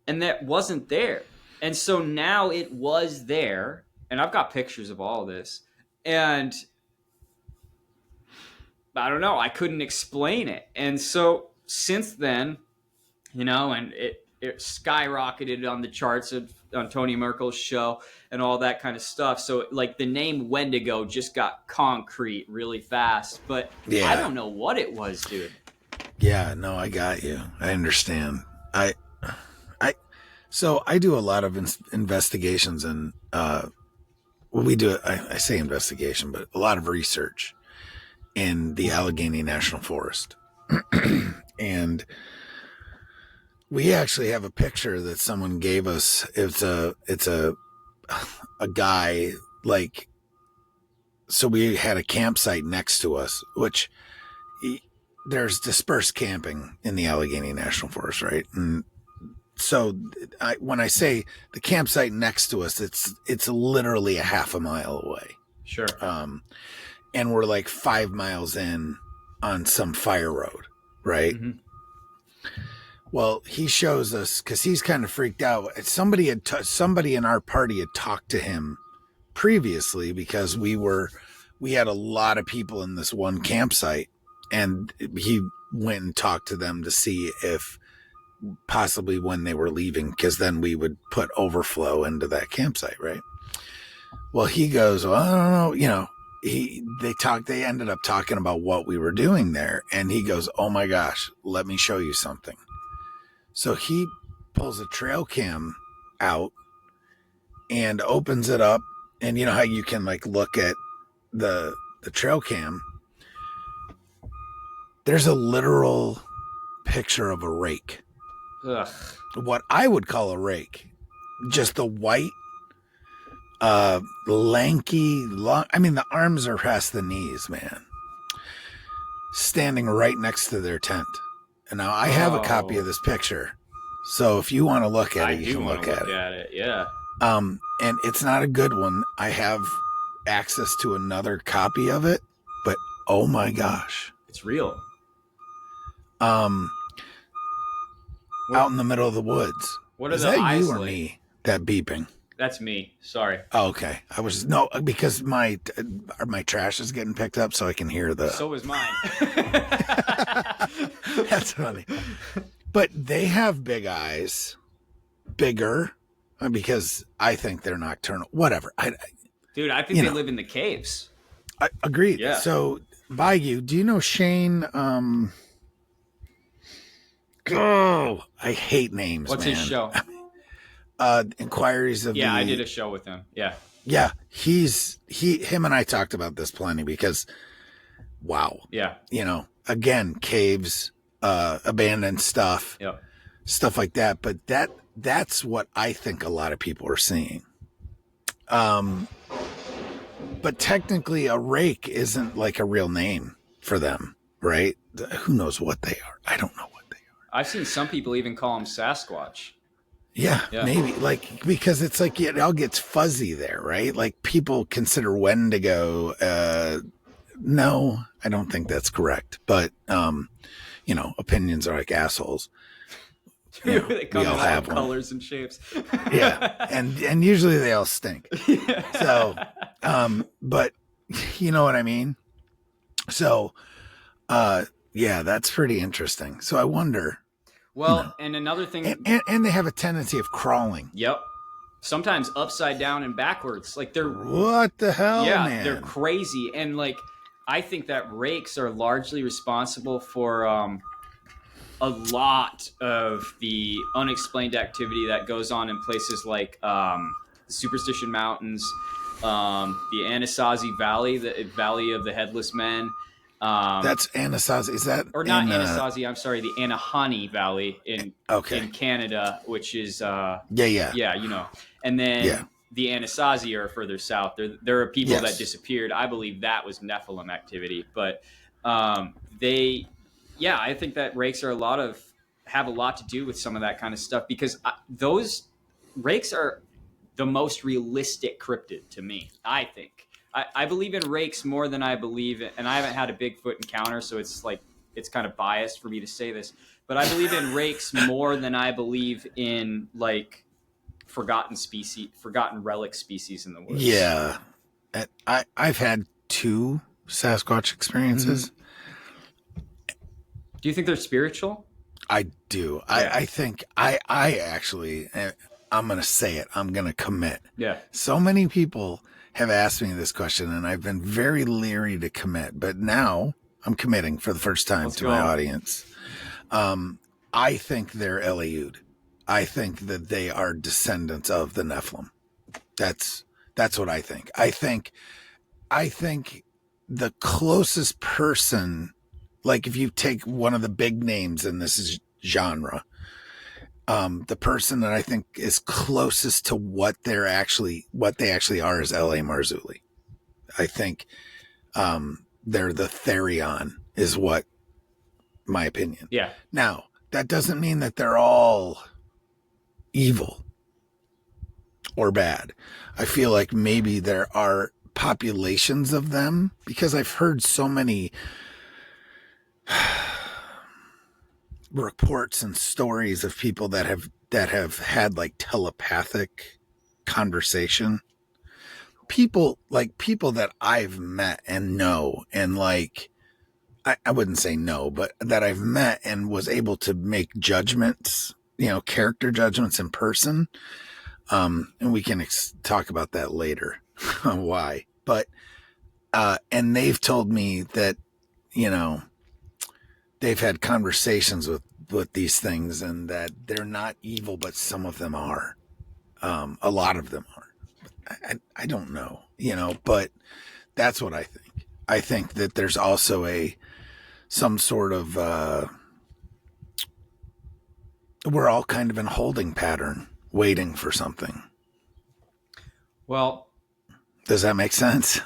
And that wasn't there. And so now it was there, and I've got pictures of all of this. And I don't know, I couldn't explain it. And so since then, and it it skyrocketed on the charts on Tony Merkel's show and all that kind of stuff. So like the name Wendigo just got concrete really fast, but I Yeah. don't know what it was, dude. Yeah, no, I got you. I understand. I so I do a lot of investigations and we do I say investigation, but a lot of research in the Allegheny National Forest. And we actually have a picture that someone gave us. It's a guy, like, so we had a campsite next to us, which there's dispersed camping in the Allegheny National Forest, right? And so when I say the campsite next to us, it's literally a half a mile away. Sure. And we're like 5 miles in on some fire road, right? Mm-hmm. Well, he shows us because he's kind of freaked out. Somebody in our party had talked to him previously because we had a lot of people in this one campsite, and he went and talked to them to see if possibly when they were leaving, because then we would put overflow into that campsite, right? Well, he goes, well, I don't know, they ended up talking about what we were doing there, and he goes, oh my gosh, let me show you something. So he pulls a trail cam out and opens it up, and you know how you can like look at the trail cam? There's a literal picture of a rake. Ugh. What I would call a rake. Just the white, lanky, long, I mean, the arms are past the knees, man. Standing right next to their tent. And now I have a copy of this picture. So if you want to look at it, you can look at it. Yeah. And it's not a good one. I have access to another copy of it, but oh my gosh. It's real. Out in the middle of the woods. What are Is the that eyes you or like? me? That beeping. That's me. Sorry. Oh, okay. No, because my trash is getting picked up, so I can hear the. So is mine. That's funny. But they have big eyes, bigger, because I think they're nocturnal. Whatever. Dude, I think they live in the caves. I agreed. Yeah. So, Bayou, do you know Shane? Oh, I hate names. What's his show? Inquiries of. Yeah, I did a show with him. Yeah. Yeah, him and I talked about this plenty because, wow. Yeah. Again, caves, abandoned stuff, Yep. stuff like that. But that's what I think a lot of people are seeing. But technically, a rake isn't like a real name for them, right? Who knows what they are? I don't know what they are. I've seen some people even call him Sasquatch. Yeah, maybe because it's like it all gets fuzzy there, right? Like people consider Wendigo. No, I don't think that's correct. But opinions are like assholes. They come we all in have all one. colors and shapes. Yeah, and usually they all stink. So, but you know what I mean. So, yeah, that's pretty interesting. So I wonder. Well, and another thing, and they have a tendency of crawling. Yep. Sometimes upside down and backwards. Like they're what the hell, man? They're crazy. And like I think that rakes are largely responsible for a lot of the unexplained activity that goes on in places like the Superstition Mountains, the Anasazi Valley, the Valley of the Headless Men. That's Anasazi. Is that not Anasazi? I'm sorry, the Anahani Valley in Canada, which is yeah. And then the Anasazi are further south. There are people that disappeared. I believe that was Nephilim activity, but I think that rakes have a lot to do with some of that kind of stuff because those rakes are the most realistic cryptid to me. I think. I believe in rakes more than I believe in, and I haven't had a Bigfoot encounter, so it's kind of biased for me to say this, but I believe in rakes more than I believe in like forgotten relic species in the woods. Yeah. I've had 2 Sasquatch experiences. Mm-hmm. Do you think they're spiritual? I do. Yeah. I think I actually, I'm going to say it. I'm going to commit. Yeah. So many people have asked me this question, and I've been very leery to commit, but now I'm committing for the first time Let's to my go. audience. Um, I think they're Eliud. I think that they are descendants of the Nephilim. That's that's what I think. I think the closest person, like if you take one of the big names in this genre, the person that I think is closest to what they actually are is L.A. Marzulli. I think they're the Therion, is what my opinion. Yeah. Now that doesn't mean that they're all evil or bad. I feel like maybe there are populations of them because I've heard so many reports and stories of people that have had like telepathic conversation. People that I've met and know, and like I wouldn't say no, but that I've met and was able to make judgments, character judgments in person. And we can talk about that later, why. But and they've told me that you know they've had conversations with these things, and that they're not evil, but some of them are. A lot of them are. I don't know, but that's what I think. I think that there's also some sort of we're all kind of in a holding pattern, waiting for something. Well, Does that make sense?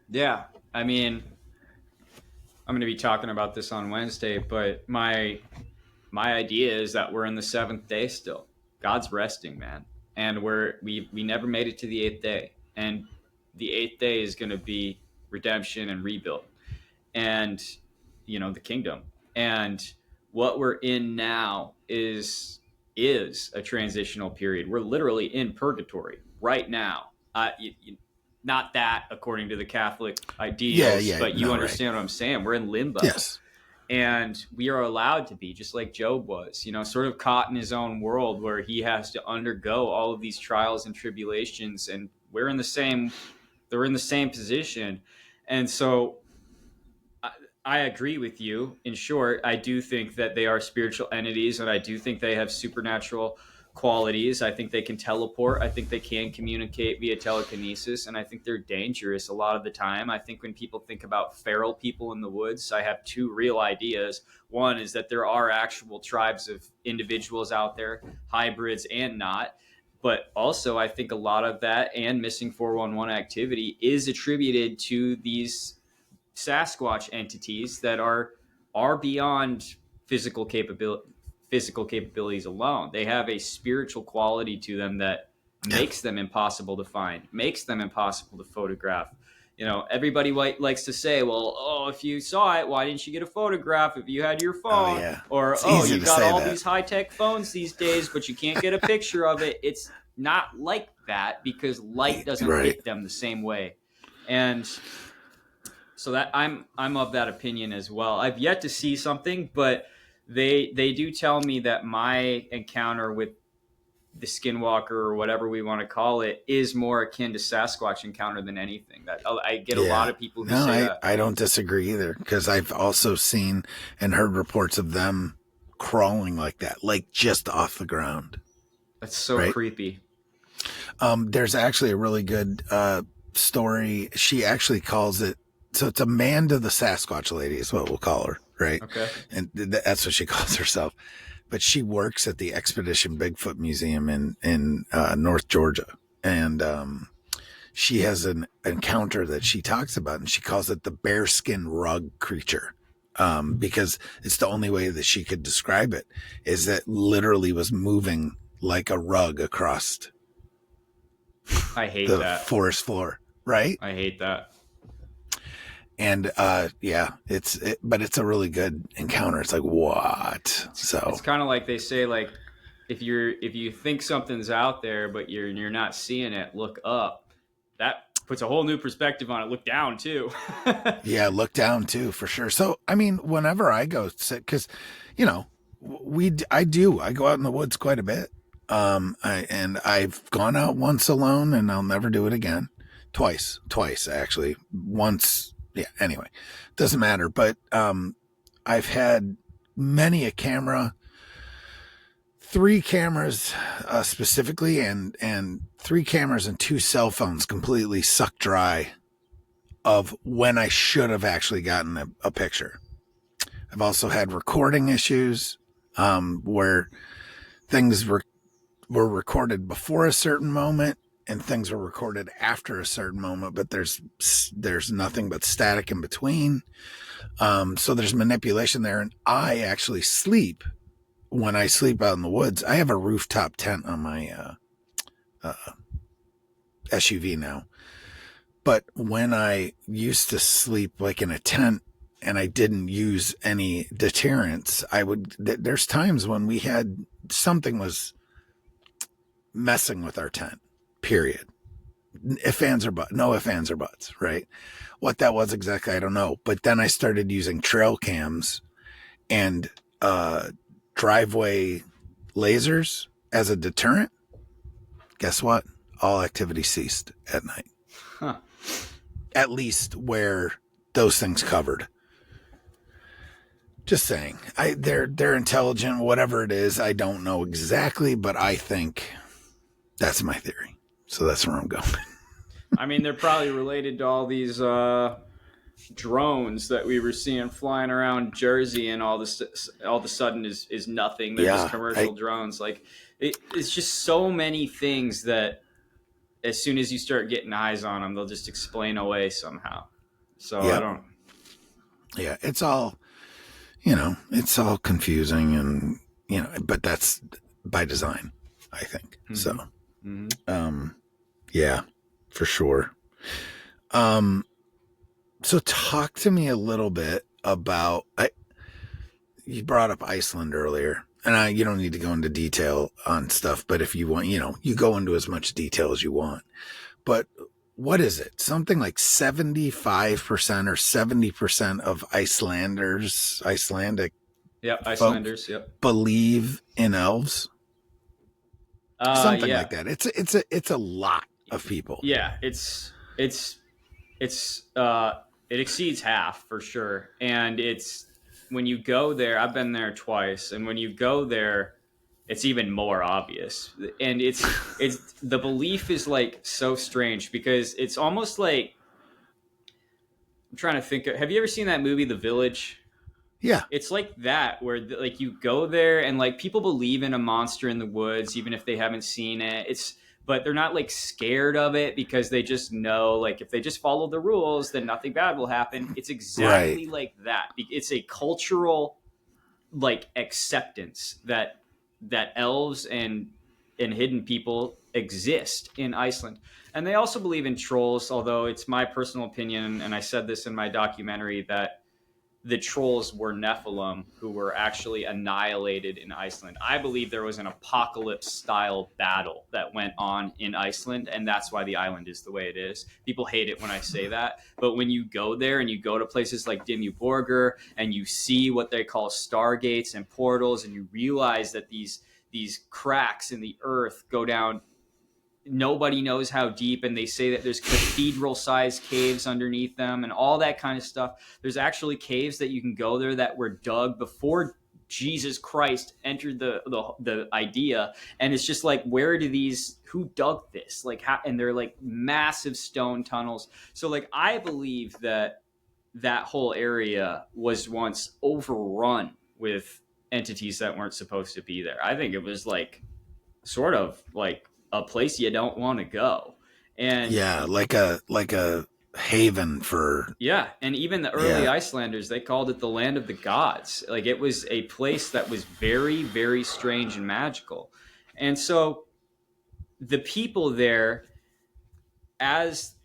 yeah. I mean, I'm going to be talking about this on Wednesday, but my idea is that we're in the seventh day still. God's resting, man, and we never made it to the eighth day, and the eighth day is going to be redemption and rebuild, and the kingdom, and what we're in now is a transitional period. We're literally in purgatory right now. Not that according to the Catholic Yeah, ideals, yeah, but you no, right. understand what I'm saying. We're in limbo, Yes. and we are allowed to be just like Job was, sort of caught in his own world where he has to undergo all of these trials and tribulations, and they're in the same position. And so I agree with you. In short, I do think that they are spiritual entities, and I do think they have supernatural qualities. I think they can teleport. I think they can communicate via telekinesis, and I think they're dangerous a lot of the time. I think when people think about feral people in the woods, I have two real ideas. One is that there are actual tribes of individuals out there, hybrids and not. But also, I think a lot of that and missing 411 activity is attributed to these Sasquatch entities that are beyond physical capability physical capabilities alone. They have a spiritual quality to them that Yeah. makes them impossible to find, makes them impossible to photograph. Everybody likes to say, well, oh, if you saw it, why didn't you get a photograph if you had your Oh phone? yeah. Or, It's oh, easy you to got say all that. these high-tech phones these days, but you can't get a picture of it. It's not like that because light doesn't Right. hit them the same way. And so that I'm of that opinion as well. I've yet to see something, but they do tell me that my encounter with the skinwalker or whatever we want to call it is more akin to Sasquatch encounter than anything. That I get a lot Yeah. of people who No, say I, that. I don't disagree either, because I've also seen and heard reports of them crawling like that, like just off the ground. That's so Right. creepy. There's actually a really good story. She actually calls it, so it's Amanda the Sasquatch lady is what we'll call her, right? Okay. And that's what she calls herself. But she works at the Expedition Bigfoot Museum in North Georgia, and she has an encounter that she talks about, and she calls it the bearskin rug creature. Because it's the only way that she could describe it, is that literally was moving like a rug across I hate the that. forest floor, right? I hate that. And yeah, but it's a really good encounter. It's like, what? So It's kind of like they say, like, if you think something's out there but you're not seeing it, look up. That puts a whole new perspective on it. Look down too. Yeah, look down too, for sure. So, I mean, whenever I go sit, because, you know, I go out in the woods quite a bit. And I've gone out once alone, and I'll never do it again. Twice actually. Once, yeah. Anyway, doesn't matter. But I've had many a camera, 3 cameras specifically, and 3 cameras and 2 cell phones completely sucked dry of when I should have actually gotten a picture. I've also had recording issues where things were recorded before a certain moment and things were recorded after a certain moment, but there's nothing but static in between. So there's manipulation there. And I actually sleep when I sleep out in the woods. I have a rooftop tent on my SUV now. But when I used to sleep like in a tent and I didn't use any deterrents, there's times when we had something was messing with our tent, period. If ands or buts, no ifs, ands or buts, right? What that was exactly, I don't know. But then I started using trail cams and driveway lasers as a deterrent. Guess what? All activity ceased at night. Huh. At least where those things covered. Just saying. They're intelligent, whatever it is. I don't know exactly, but I think that's my theory. So that's where I'm going. I mean, they're probably related to all these drones that we were seeing flying around Jersey, and all of a sudden is nothing. They're just commercial drones. Like it's just so many things that as soon as you start getting eyes on them, they'll just explain away somehow. So I don't. Yeah, it's all, it's all confusing, and but that's by design, I think. Mm-hmm. So, yeah, for sure. So talk to me a little bit about, you brought up Iceland earlier, and you don't need to go into detail on stuff, but if you want, you go into as much detail as you want. But what is it? Something like 75% or 70% of Icelandic Icelanders, believe in elves. Something like that. It's a lot of people. Yeah, it exceeds half for sure. And when you go there, I've been there twice, and when you go there, it's even more obvious. And it's the belief is like so strange, because it's almost like, I'm trying to think have you ever seen that movie The Village? Yeah. It's like that, where like you go there and like people believe in a monster in the woods even if they haven't seen it. But they're not like scared of it, because they just know, like, if they just follow the rules, then nothing bad will happen. It's exactly like that. It's a cultural like acceptance that elves and hidden people exist in Iceland. And they also believe in trolls, although it's my personal opinion, and I said this in my documentary, that the trolls were Nephilim who were actually annihilated in Iceland. I believe there was an apocalypse-style battle that went on in Iceland, and that's why the island is the way it is. People hate it when I say that, but when you go there and you go to places like Dimmu and you see what they call stargates and portals, and you realize that these cracks in the earth go down nobody knows how deep, and they say that there's cathedral-sized caves underneath them and all that kind of stuff. There's actually caves that you can go there that were dug before Jesus Christ entered the idea, and it's just like, who dug this? Like, how? And they're like massive stone tunnels. So like, I believe that whole area was once overrun with entities that weren't supposed to be there. I think it was like sort of like a place you don't want to go. And like a haven for, and even the early Icelanders, they called it the land of the gods. Like, it was a place that was very, very strange and magical. And so the people there, as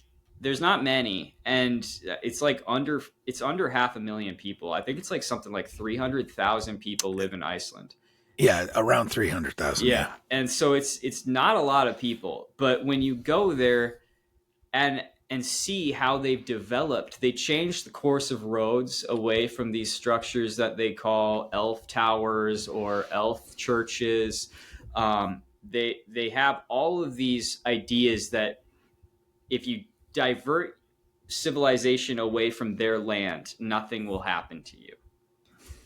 there's not many, and it's under 500,000 people. I think it's like something like 300,000 people live in Iceland. Yeah, around 300,000. Yeah. And so it's not a lot of people, but when you go there, and and see how they've developed. They changed the course of roads away from these structures that they call elf towers or elf churches. They have all of these ideas that if you divert civilization away from their land, nothing will happen to you.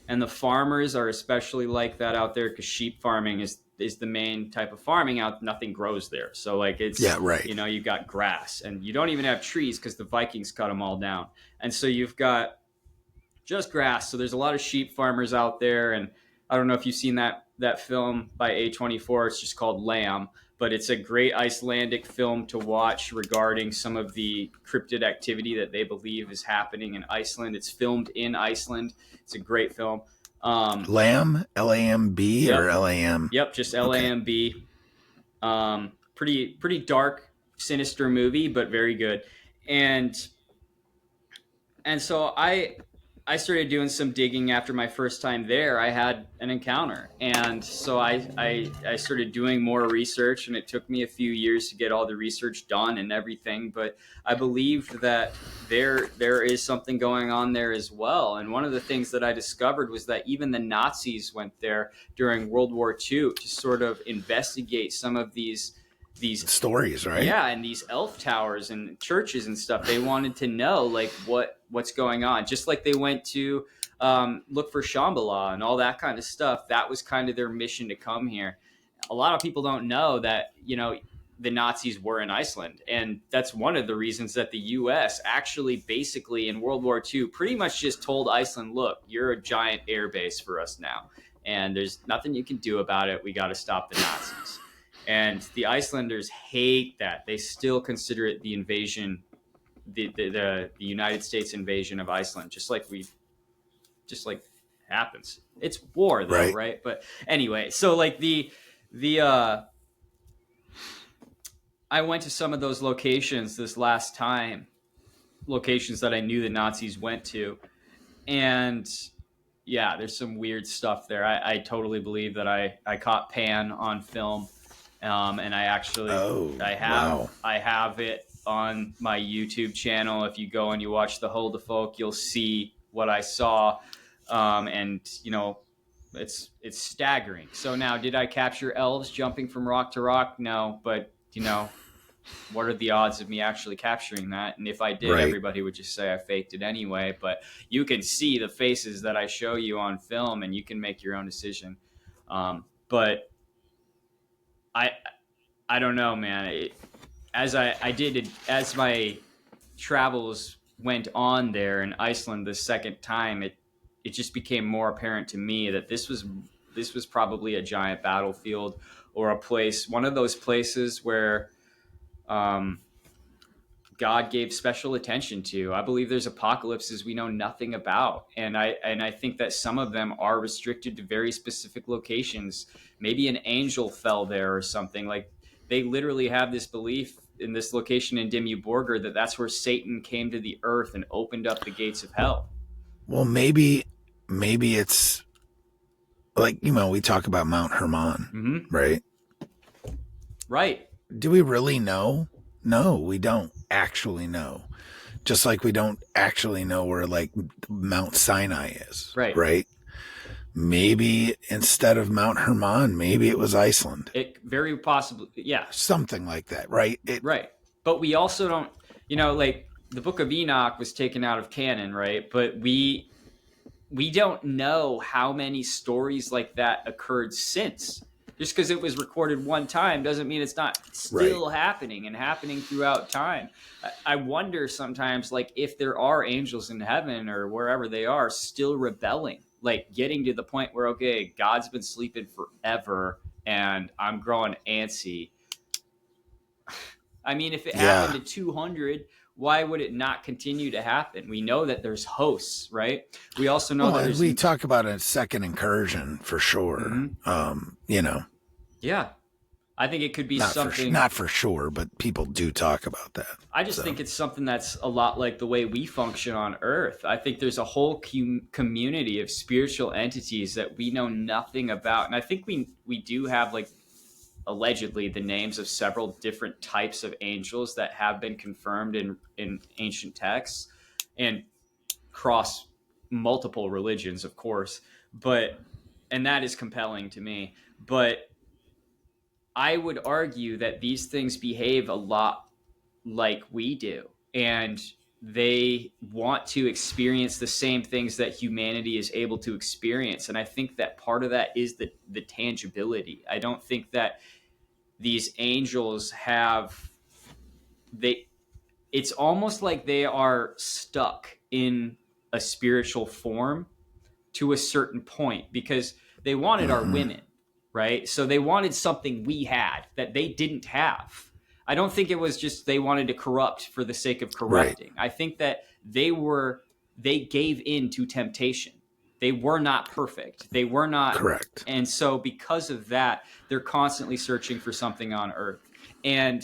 And the farmers are especially like that out there because sheep farming is the main type of farming out. Nothing grows there, so like it's right. you've got grass, and you don't even have trees because the Vikings cut them all down, and so you've got just grass. So there's a lot of sheep farmers out there, and I don't know if you've seen that film by A24. It's just called Lamb, but it's a great Icelandic film to watch regarding some of the cryptid activity that they believe is happening in Iceland. It's filmed in Iceland. It's a great film. Lamb, Lamb, yep. or Lam? Yep, just Lamb. Pretty dark, sinister movie, but very good. And so I started doing some digging after my first time there. I had an encounter. And so I started doing more research, and it took me a few years to get all the research done and everything. But I believed that there is something going on there as well. And one of the things that I discovered was that even the Nazis went there during World War II to sort of investigate some of these stories, right? Yeah, and these elf towers and churches and stuff. They wanted to know like what's going on, just like they went to look for Shambhala and all that kind of stuff. That was kind of their mission to come here. A lot of people don't know that the Nazis were in Iceland, and that's one of the reasons that the U.S. actually basically in World War II pretty much just told Iceland, look, you're a giant air base for us now, and there's nothing you can do about it. We got to stop the Nazis. And the Icelanders hate that. They still consider it the invasion, the United States invasion of Iceland, just like happens. It's war though, right? But anyway, so like the I went to some of those locations this last time, locations that I knew the Nazis went to, and yeah, there's some weird stuff there. I totally believe that I caught Pan on film. And I actually, I have it on my YouTube channel. If you go and you watch the Hold the Folk, you'll see what I saw. And it's staggering. So now, did I capture elves jumping from rock to rock? No, but what are the odds of me actually capturing that? And if I did, everybody would just say I faked it anyway. But you can see the faces that I show you on film, and you can make your own decision. But I don't know, man. As my travels went on there in Iceland the second time, it just became more apparent to me that this was probably a giant battlefield or a place, one of those places where God gave special attention to. I believe there's apocalypses we know nothing about, and I think that some of them are restricted to very specific locations. Maybe an angel fell there or something. Like they literally have this belief in this location in Dimmu Borgir that that's where Satan came to the earth and opened up the gates of hell. Well, maybe it's like we talk about Mount Hermon, right? Right. Do we really know? No, we don't actually know. Just like we don't actually know where like Mount Sinai is. Right? Maybe instead of Mount Hermon, maybe it was Iceland. It very possibly, yeah. Something like that, right? Right. But we also don't, like the Book of Enoch was taken out of canon, right? But we don't know how many stories like that occurred since. Just because it was recorded one time doesn't mean it's not still happening and happening throughout time. I wonder sometimes, like, if there are angels in heaven or wherever they are still rebelling, like getting to the point where, okay, God's been sleeping forever and I'm growing antsy. I mean, if it happened to 200, why would it not continue to happen? We know that there's hosts, right? We also know that we talk about a second incursion for sure. Mm-hmm. Yeah. I think it could be something. Not for sure, but people do talk about that. I just think it's something that's a lot like the way we function on Earth. I think there's a whole community of spiritual entities that we know nothing about. And I think we do have like allegedly the names of several different types of angels that have been confirmed in ancient texts and cross multiple religions, of course. But, and that is compelling to me. But I would argue that these things behave a lot like we do. And they want to experience the same things that humanity is able to experience. And I think that part of that is the tangibility. I don't think that these angels have, they, it's almost like they are stuck in a spiritual form to a certain point because they wanted our Mm-hmm. women, right? So they wanted something we had that they didn't have. I don't think it was just they wanted to corrupt for the sake of Right. corrupting. I think that they gave in to temptation. They were not perfect. They were not. Correct. And so because of that, they're constantly searching for something on earth. And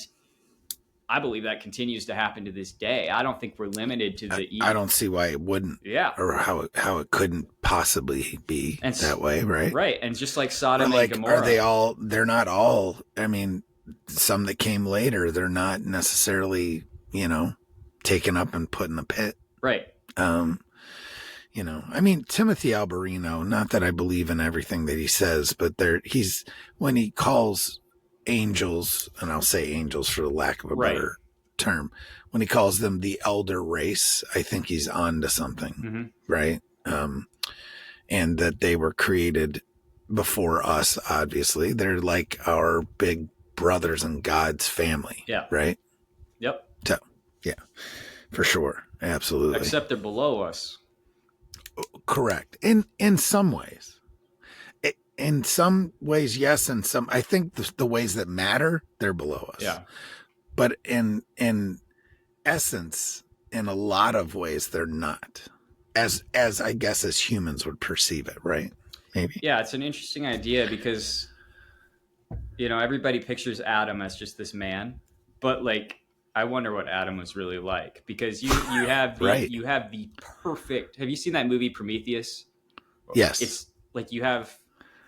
I believe that continues to happen to this day. I don't think we're limited to the I don't see why it wouldn't, yeah, or how it couldn't possibly be and that way, right? right, and just like Or Sodom and like, Gomorrah, are they all? They're not all. I mean, some that came later, they're not necessarily, taken up and put in the pit. right? I mean, Timothy Alberino, not that I believe in everything that he says, but when he calls angels, and I'll say angels for the lack of a Right. better term, when he calls them the elder race, I think he's on to something, Mm-hmm. right? And that they were created before us, obviously. They're like our big brothers in God's family, Yeah. right? Yep. So, yeah, for sure. Absolutely. Except they're below us. Correct. In some ways. In some ways, yes. In some, I think the ways that matter, they're below us. Yeah. But in essence, in a lot of ways, they're not. As I guess as humans would perceive it, right? Maybe. Yeah, it's an interesting idea because everybody pictures Adam as just this man, but like I wonder what Adam was really like because you have the Right. you have the perfect. Have you seen that movie Prometheus? Yes. It's like you have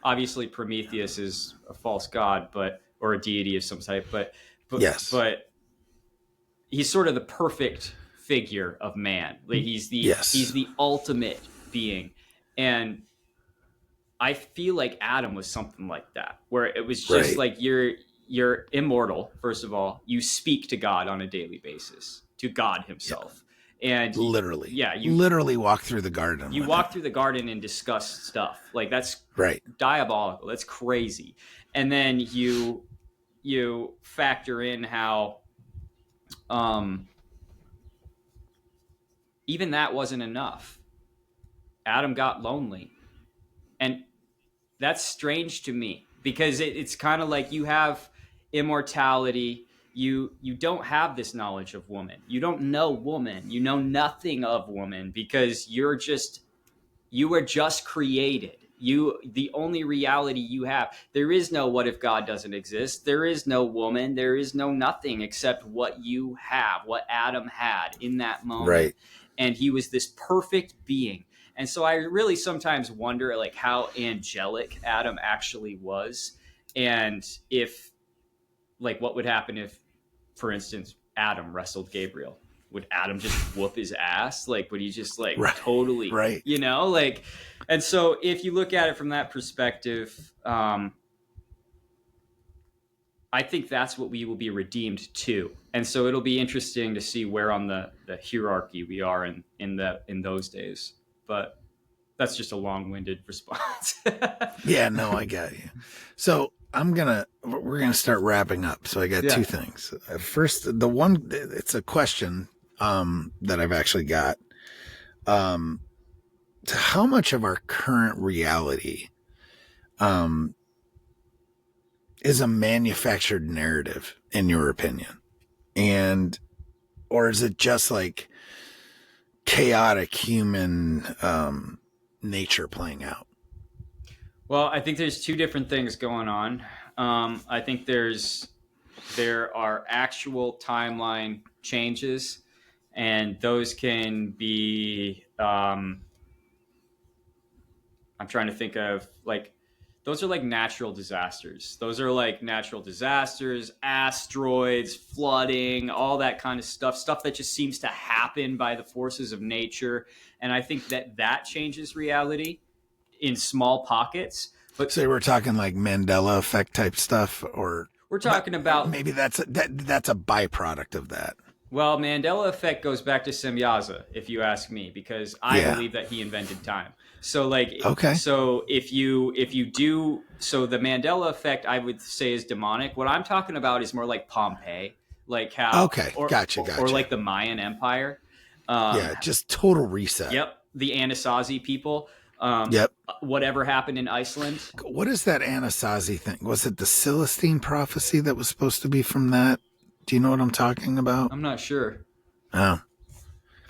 obviously Prometheus is a false god, or a deity of some type, but Yes. but he's sort of the perfect figure of man. Like he's the ultimate being, and I feel like Adam was something like that, where it was just Right. like you're immortal. First of all, you speak to God on a daily basis, to God Himself, and literally, you literally walk through the garden. You walk through the garden and discuss stuff like that's right, diabolical. That's crazy, and then you factor in how, even that wasn't enough. Adam got lonely, and that's strange to me because it's kind of like you have immortality. You don't have this knowledge of woman. You don't know woman. You know nothing of woman because you were just created. The only reality you have. There is no what if God doesn't exist. There is no woman. There is no nothing except what you have, what Adam had in that moment. right. And he was this perfect being. And so I really sometimes wonder like how angelic Adam actually was, and if like what would happen if, for instance, Adam wrestled Gabriel. Would Adam just whoop his ass? Like would he just like Right. totally Right. like, and so if you look at it from that perspective, I think that's what we will be redeemed to. And so it'll be interesting to see where on the hierarchy we are in those days. But that's just a long-winded response. Yeah, no, I got you. So we're gonna start wrapping up. So I got two things. First, the one, it's a question that I've actually got. To how much of our current reality is a manufactured narrative, in your opinion? Or is it just like chaotic human nature playing out? Well, I think there's two different things going on. I think there are actual timeline changes, and those can be. I'm trying to think of like those are like natural disasters. Those are like natural disasters, asteroids, flooding, all that kind of stuff that just seems to happen by the forces of nature. And I think that changes reality in small pockets. But So we're talking like Mandela effect type stuff, or we're talking about, maybe that's that's a byproduct of that. well, Mandela effect goes back to Semyaza, if you ask me, because I Yeah. believe that he invented time. So like, Okay. so if you do, so the Mandela effect, I would say, is demonic. What I'm talking about is more like Pompeii, like how, Okay. or Gotcha. or Gotcha. like the Mayan Empire. Yeah. Just total reset. Yep, the Anasazi people. Um, Yep. whatever happened in Iceland. What is that Anasazi thing? Was it the Celestine prophecy that was supposed to be from that? Do you know what I'm talking about? I'm not sure, Oh,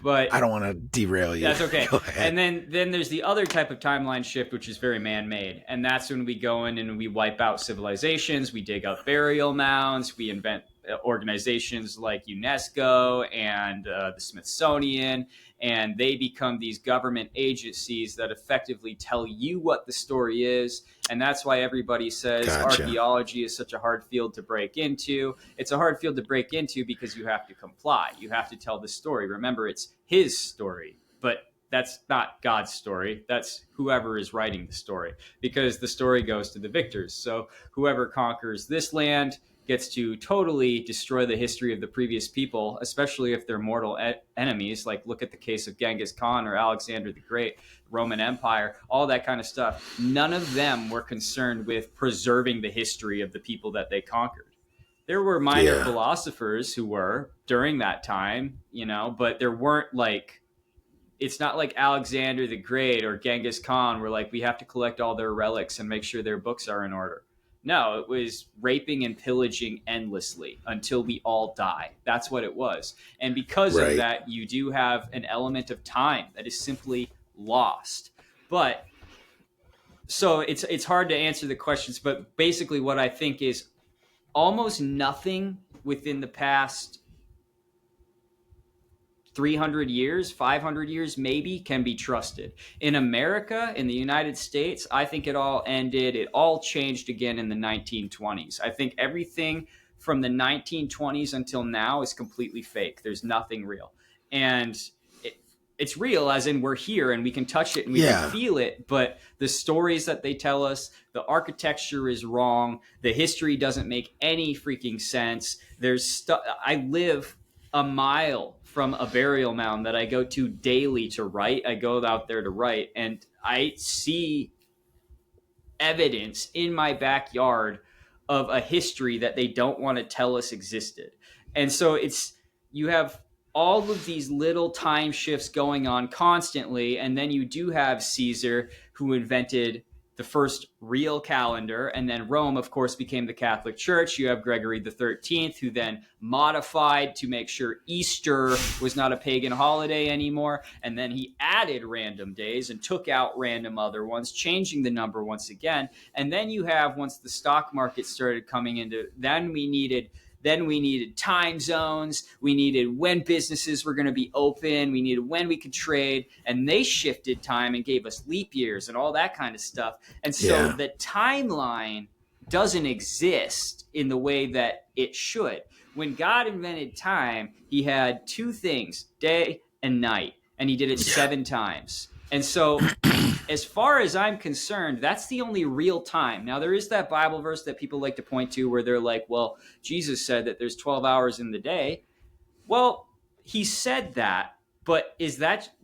but I don't want to derail you. that's okay. Go ahead. And then there's the other type of timeline shift, which is very man-made, and that's when we go in and we wipe out civilizations, we dig up burial mounds, we invent organizations like UNESCO and the Smithsonian, and they become these government agencies that effectively tell you what the story is. And that's why everybody says Gotcha. archaeology is such a hard field to break into. It's a hard field to break into because you have to comply. You have to tell the story. Remember, it's his story, but that's not God's story. That's whoever is writing the story, because the story goes to the victors. So whoever conquers this land gets to totally destroy the history of the previous people, especially if they're mortal enemies. Like, look at the case of Genghis Khan or Alexander the Great, Roman Empire, all that kind of stuff. None of them were concerned with preserving the history of the people that they conquered. There were minor philosophers who were during that time, but there weren't like, it's not like Alexander the Great or Genghis Khan were like, we have to collect all their relics and make sure their books are in order. No, it was raping and pillaging endlessly until we all die. That's what it was. And because of that, you do have an element of time that is simply lost. But so it's hard to answer the questions, but basically what I think is almost nothing within the past 300 years, 500 years, maybe, can be trusted. In America, in the United States, I think it all ended. It all changed again in the 1920s. I think everything from the 1920s until now is completely fake. There's nothing real. And it's real as in we're here and we can touch it and we can feel it, but the stories that they tell us, the architecture is wrong. The history doesn't make any freaking sense. I live a mile from a burial mound that I go to daily to write. I go out there to write, and I see evidence in my backyard of a history that they don't want to tell us existed. And so you have all of these little time shifts going on constantly, and then you do have Caesar, who invented the first real calendar, and then Rome, of course, became the Catholic Church. You have Gregory the 13th, who then modified to make sure Easter was not a pagan holiday anymore, and then he added random days and took out random other ones, changing the number once again. And then you have, once the stock market started coming into, then we needed time zones. We needed when businesses were going to be open. We needed when we could trade. And they shifted time and gave us leap years and all that kind of stuff. And so the timeline doesn't exist in the way that it should. When God invented time, he had two things, day and night. And he did it 7 times. And so as far as I'm concerned, that's the only real time. Now, there is that Bible verse that people like to point to where they're like, well, Jesus said that there's 12 hours in the day. Well, he said that, but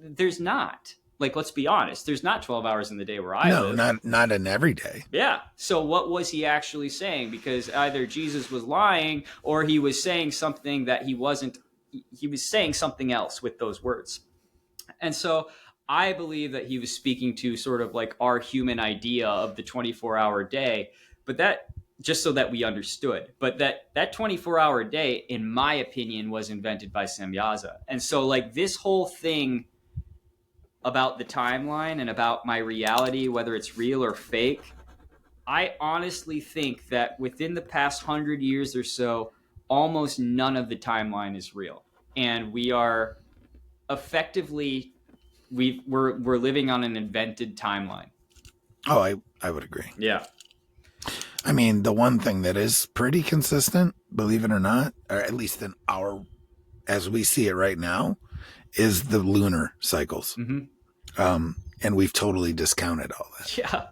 there's not. Like, let's be honest, there's not 12 hours in the day where I live. No, not in every day. Yeah. So what was he actually saying? Because either Jesus was lying or he was saying something that he wasn't. He was saying something else with those words. And so I believe that he was speaking to sort of like our human idea of the 24-hour day, but that just so that we understood. But that 24-hour day, in my opinion, was invented by Semyaza. And so like this whole thing about the timeline and about my reality, whether it's real or fake, I honestly think that within the past 100 years or so, almost none of the timeline is real. And we are effectively we're living on an invented timeline. Oh, I would agree. Yeah. I mean, the one thing that is pretty consistent, believe it or not, or at least in our, as we see it right now, is the lunar cycles. And we've totally discounted all that. Yeah.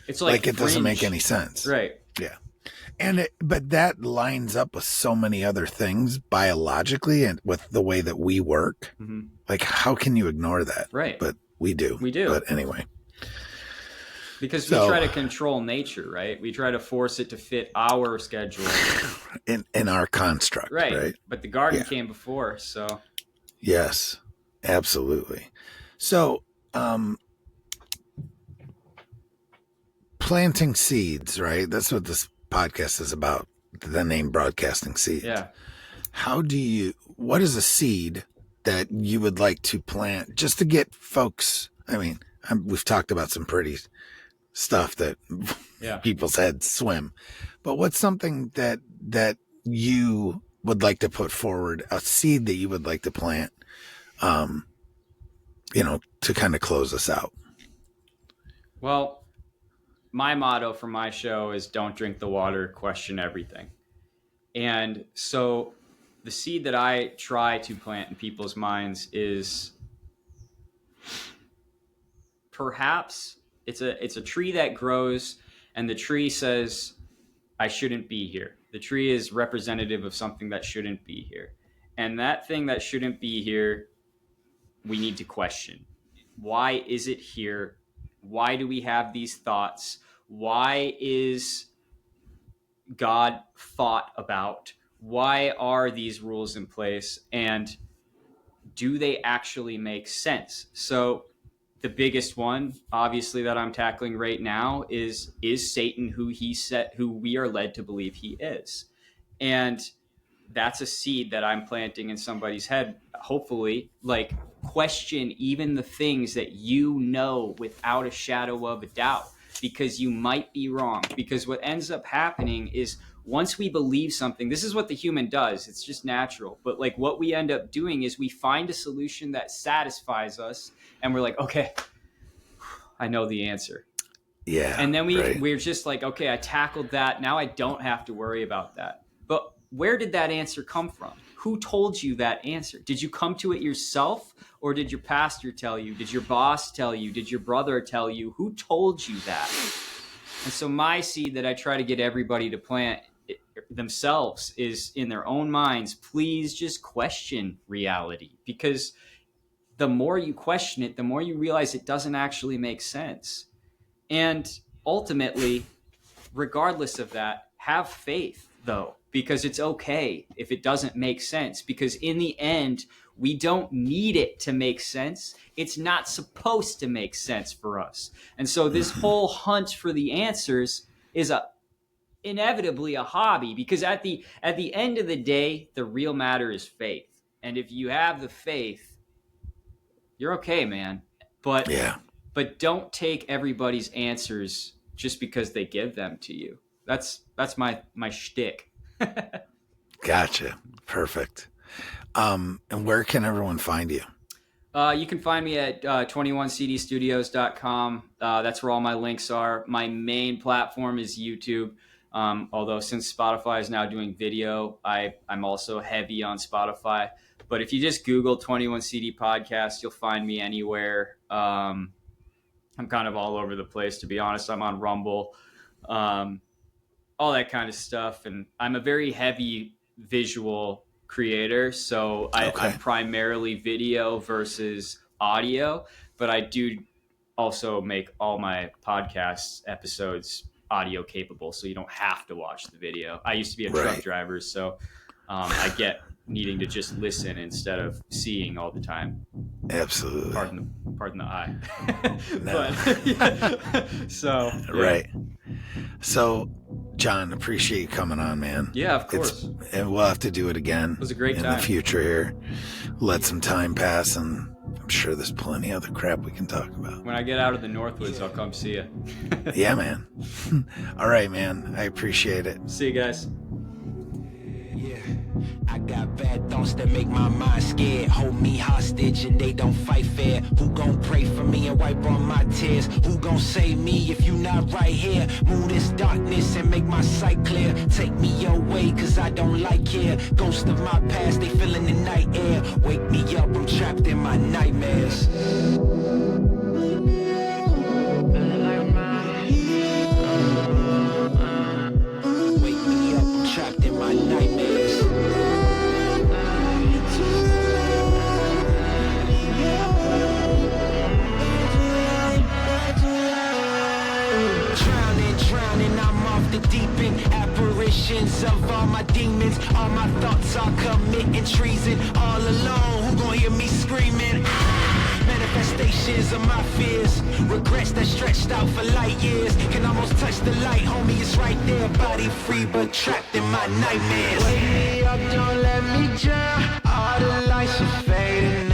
It's like it doesn't make fringe. any sense. Right. Yeah. But that lines up with so many other things biologically and with the way that we work. Like, how can you ignore that? Right. But we do. We do. But anyway. Because we try to control nature, right? We try to force it to fit our schedule. In our construct, right? But the garden came before, so. Yes, absolutely. So, planting seeds, right? That's what this podcast is about. The name Broadcasting Seeds. Yeah. What is a seed that you would like to plant just to get folks? I mean, we've talked about some pretty stuff that people's heads swim, but what's something that you would like to put forward, a seed that you would like to plant, to kind of close us out? Well, my motto for my show is don't drink the water, question everything. And so the seed that I try to plant in people's minds is perhaps it's a tree that grows, and the tree says, I shouldn't be here. The tree is representative of something that shouldn't be here. And that thing that shouldn't be here, we need to question. Why is it here? Why do we have these thoughts? Why is God thought about? Why are these rules in place? And do they actually make sense? So the biggest one, obviously, that I'm tackling right now is Satan who we are led to believe he is? And that's a seed that I'm planting in somebody's head. Hopefully, like, question even the things that you know without a shadow of a doubt, because you might be wrong. Because what ends up happening is once we believe something, this is what the human does. It's just natural. But like what we end up doing is we find a solution that satisfies us, and we're like, okay, I know the answer. Yeah. And then we're just like, okay, I tackled that. Now I don't have to worry about that. But where did that answer come from? Who told you that answer? Did you come to it yourself, or did your pastor tell you? Did your boss tell you? Did your brother tell you? Who told you that? And so my seed that I try to get everybody to plant themselves is in their own minds. Please just question reality, because the more you question it, the more you realize it doesn't actually make sense. And ultimately, regardless of that, have faith, though, because it's okay if it doesn't make sense, because in the end, we don't need it to make sense. It's not supposed to make sense for us. And so this whole hunt for the answers is inevitably a hobby, because at the end of the day, the real matter is faith. And if you have the faith, you're okay, man. But don't take everybody's answers just because they give them to you. That's my shtick. Gotcha. Perfect. And where can everyone find you? You can find me at 21cdstudios.com. That's where all my links are. My main platform is YouTube. Although since Spotify is now doing video, I'm also heavy on Spotify. But if you just Google 21CD podcast, you'll find me anywhere. I'm kind of all over the place, to be honest. I'm on Rumble, all that kind of stuff. And I'm a very heavy visual creator. So I'm primarily video versus audio, but I do also make all my podcast episodes audio capable, so you don't have to watch the video. I used to be a truck driver, so I get needing to just listen instead of seeing all the time. Absolutely. Pardon the eye. No. So right. So, John, appreciate you coming on, man. Yeah, of course. And we'll have to do it again. It was a great time in the future here. Let some time pass, and I'm sure there's plenty of other crap we can talk about. When I get out of the Northwoods, I'll come see you. Yeah, man. All right, man. I appreciate it. See you guys. Yeah. I got bad thoughts that make my mind scared. Hold me hostage and they don't fight fair. Who gon' pray for me and wipe all my tears? Who gon' save me if you not right here? Move this darkness and make my sight clear. Take me your way cause I don't like here. Ghosts of my past, they fill in the night air. Wake me up, I'm trapped in my nightmares. Wake me up, I'm trapped in my nightmares. Drowning, I'm off the deep end. Apparitions of all my demons. All my thoughts are committing treason. All alone, who gon' hear me screaming? Manifestations of my fears. Regrets that stretched out for light years. Can almost touch the light, homie, it's right there. Body free but trapped in my nightmares. Wake me up, don't let me drown. All the lights are fading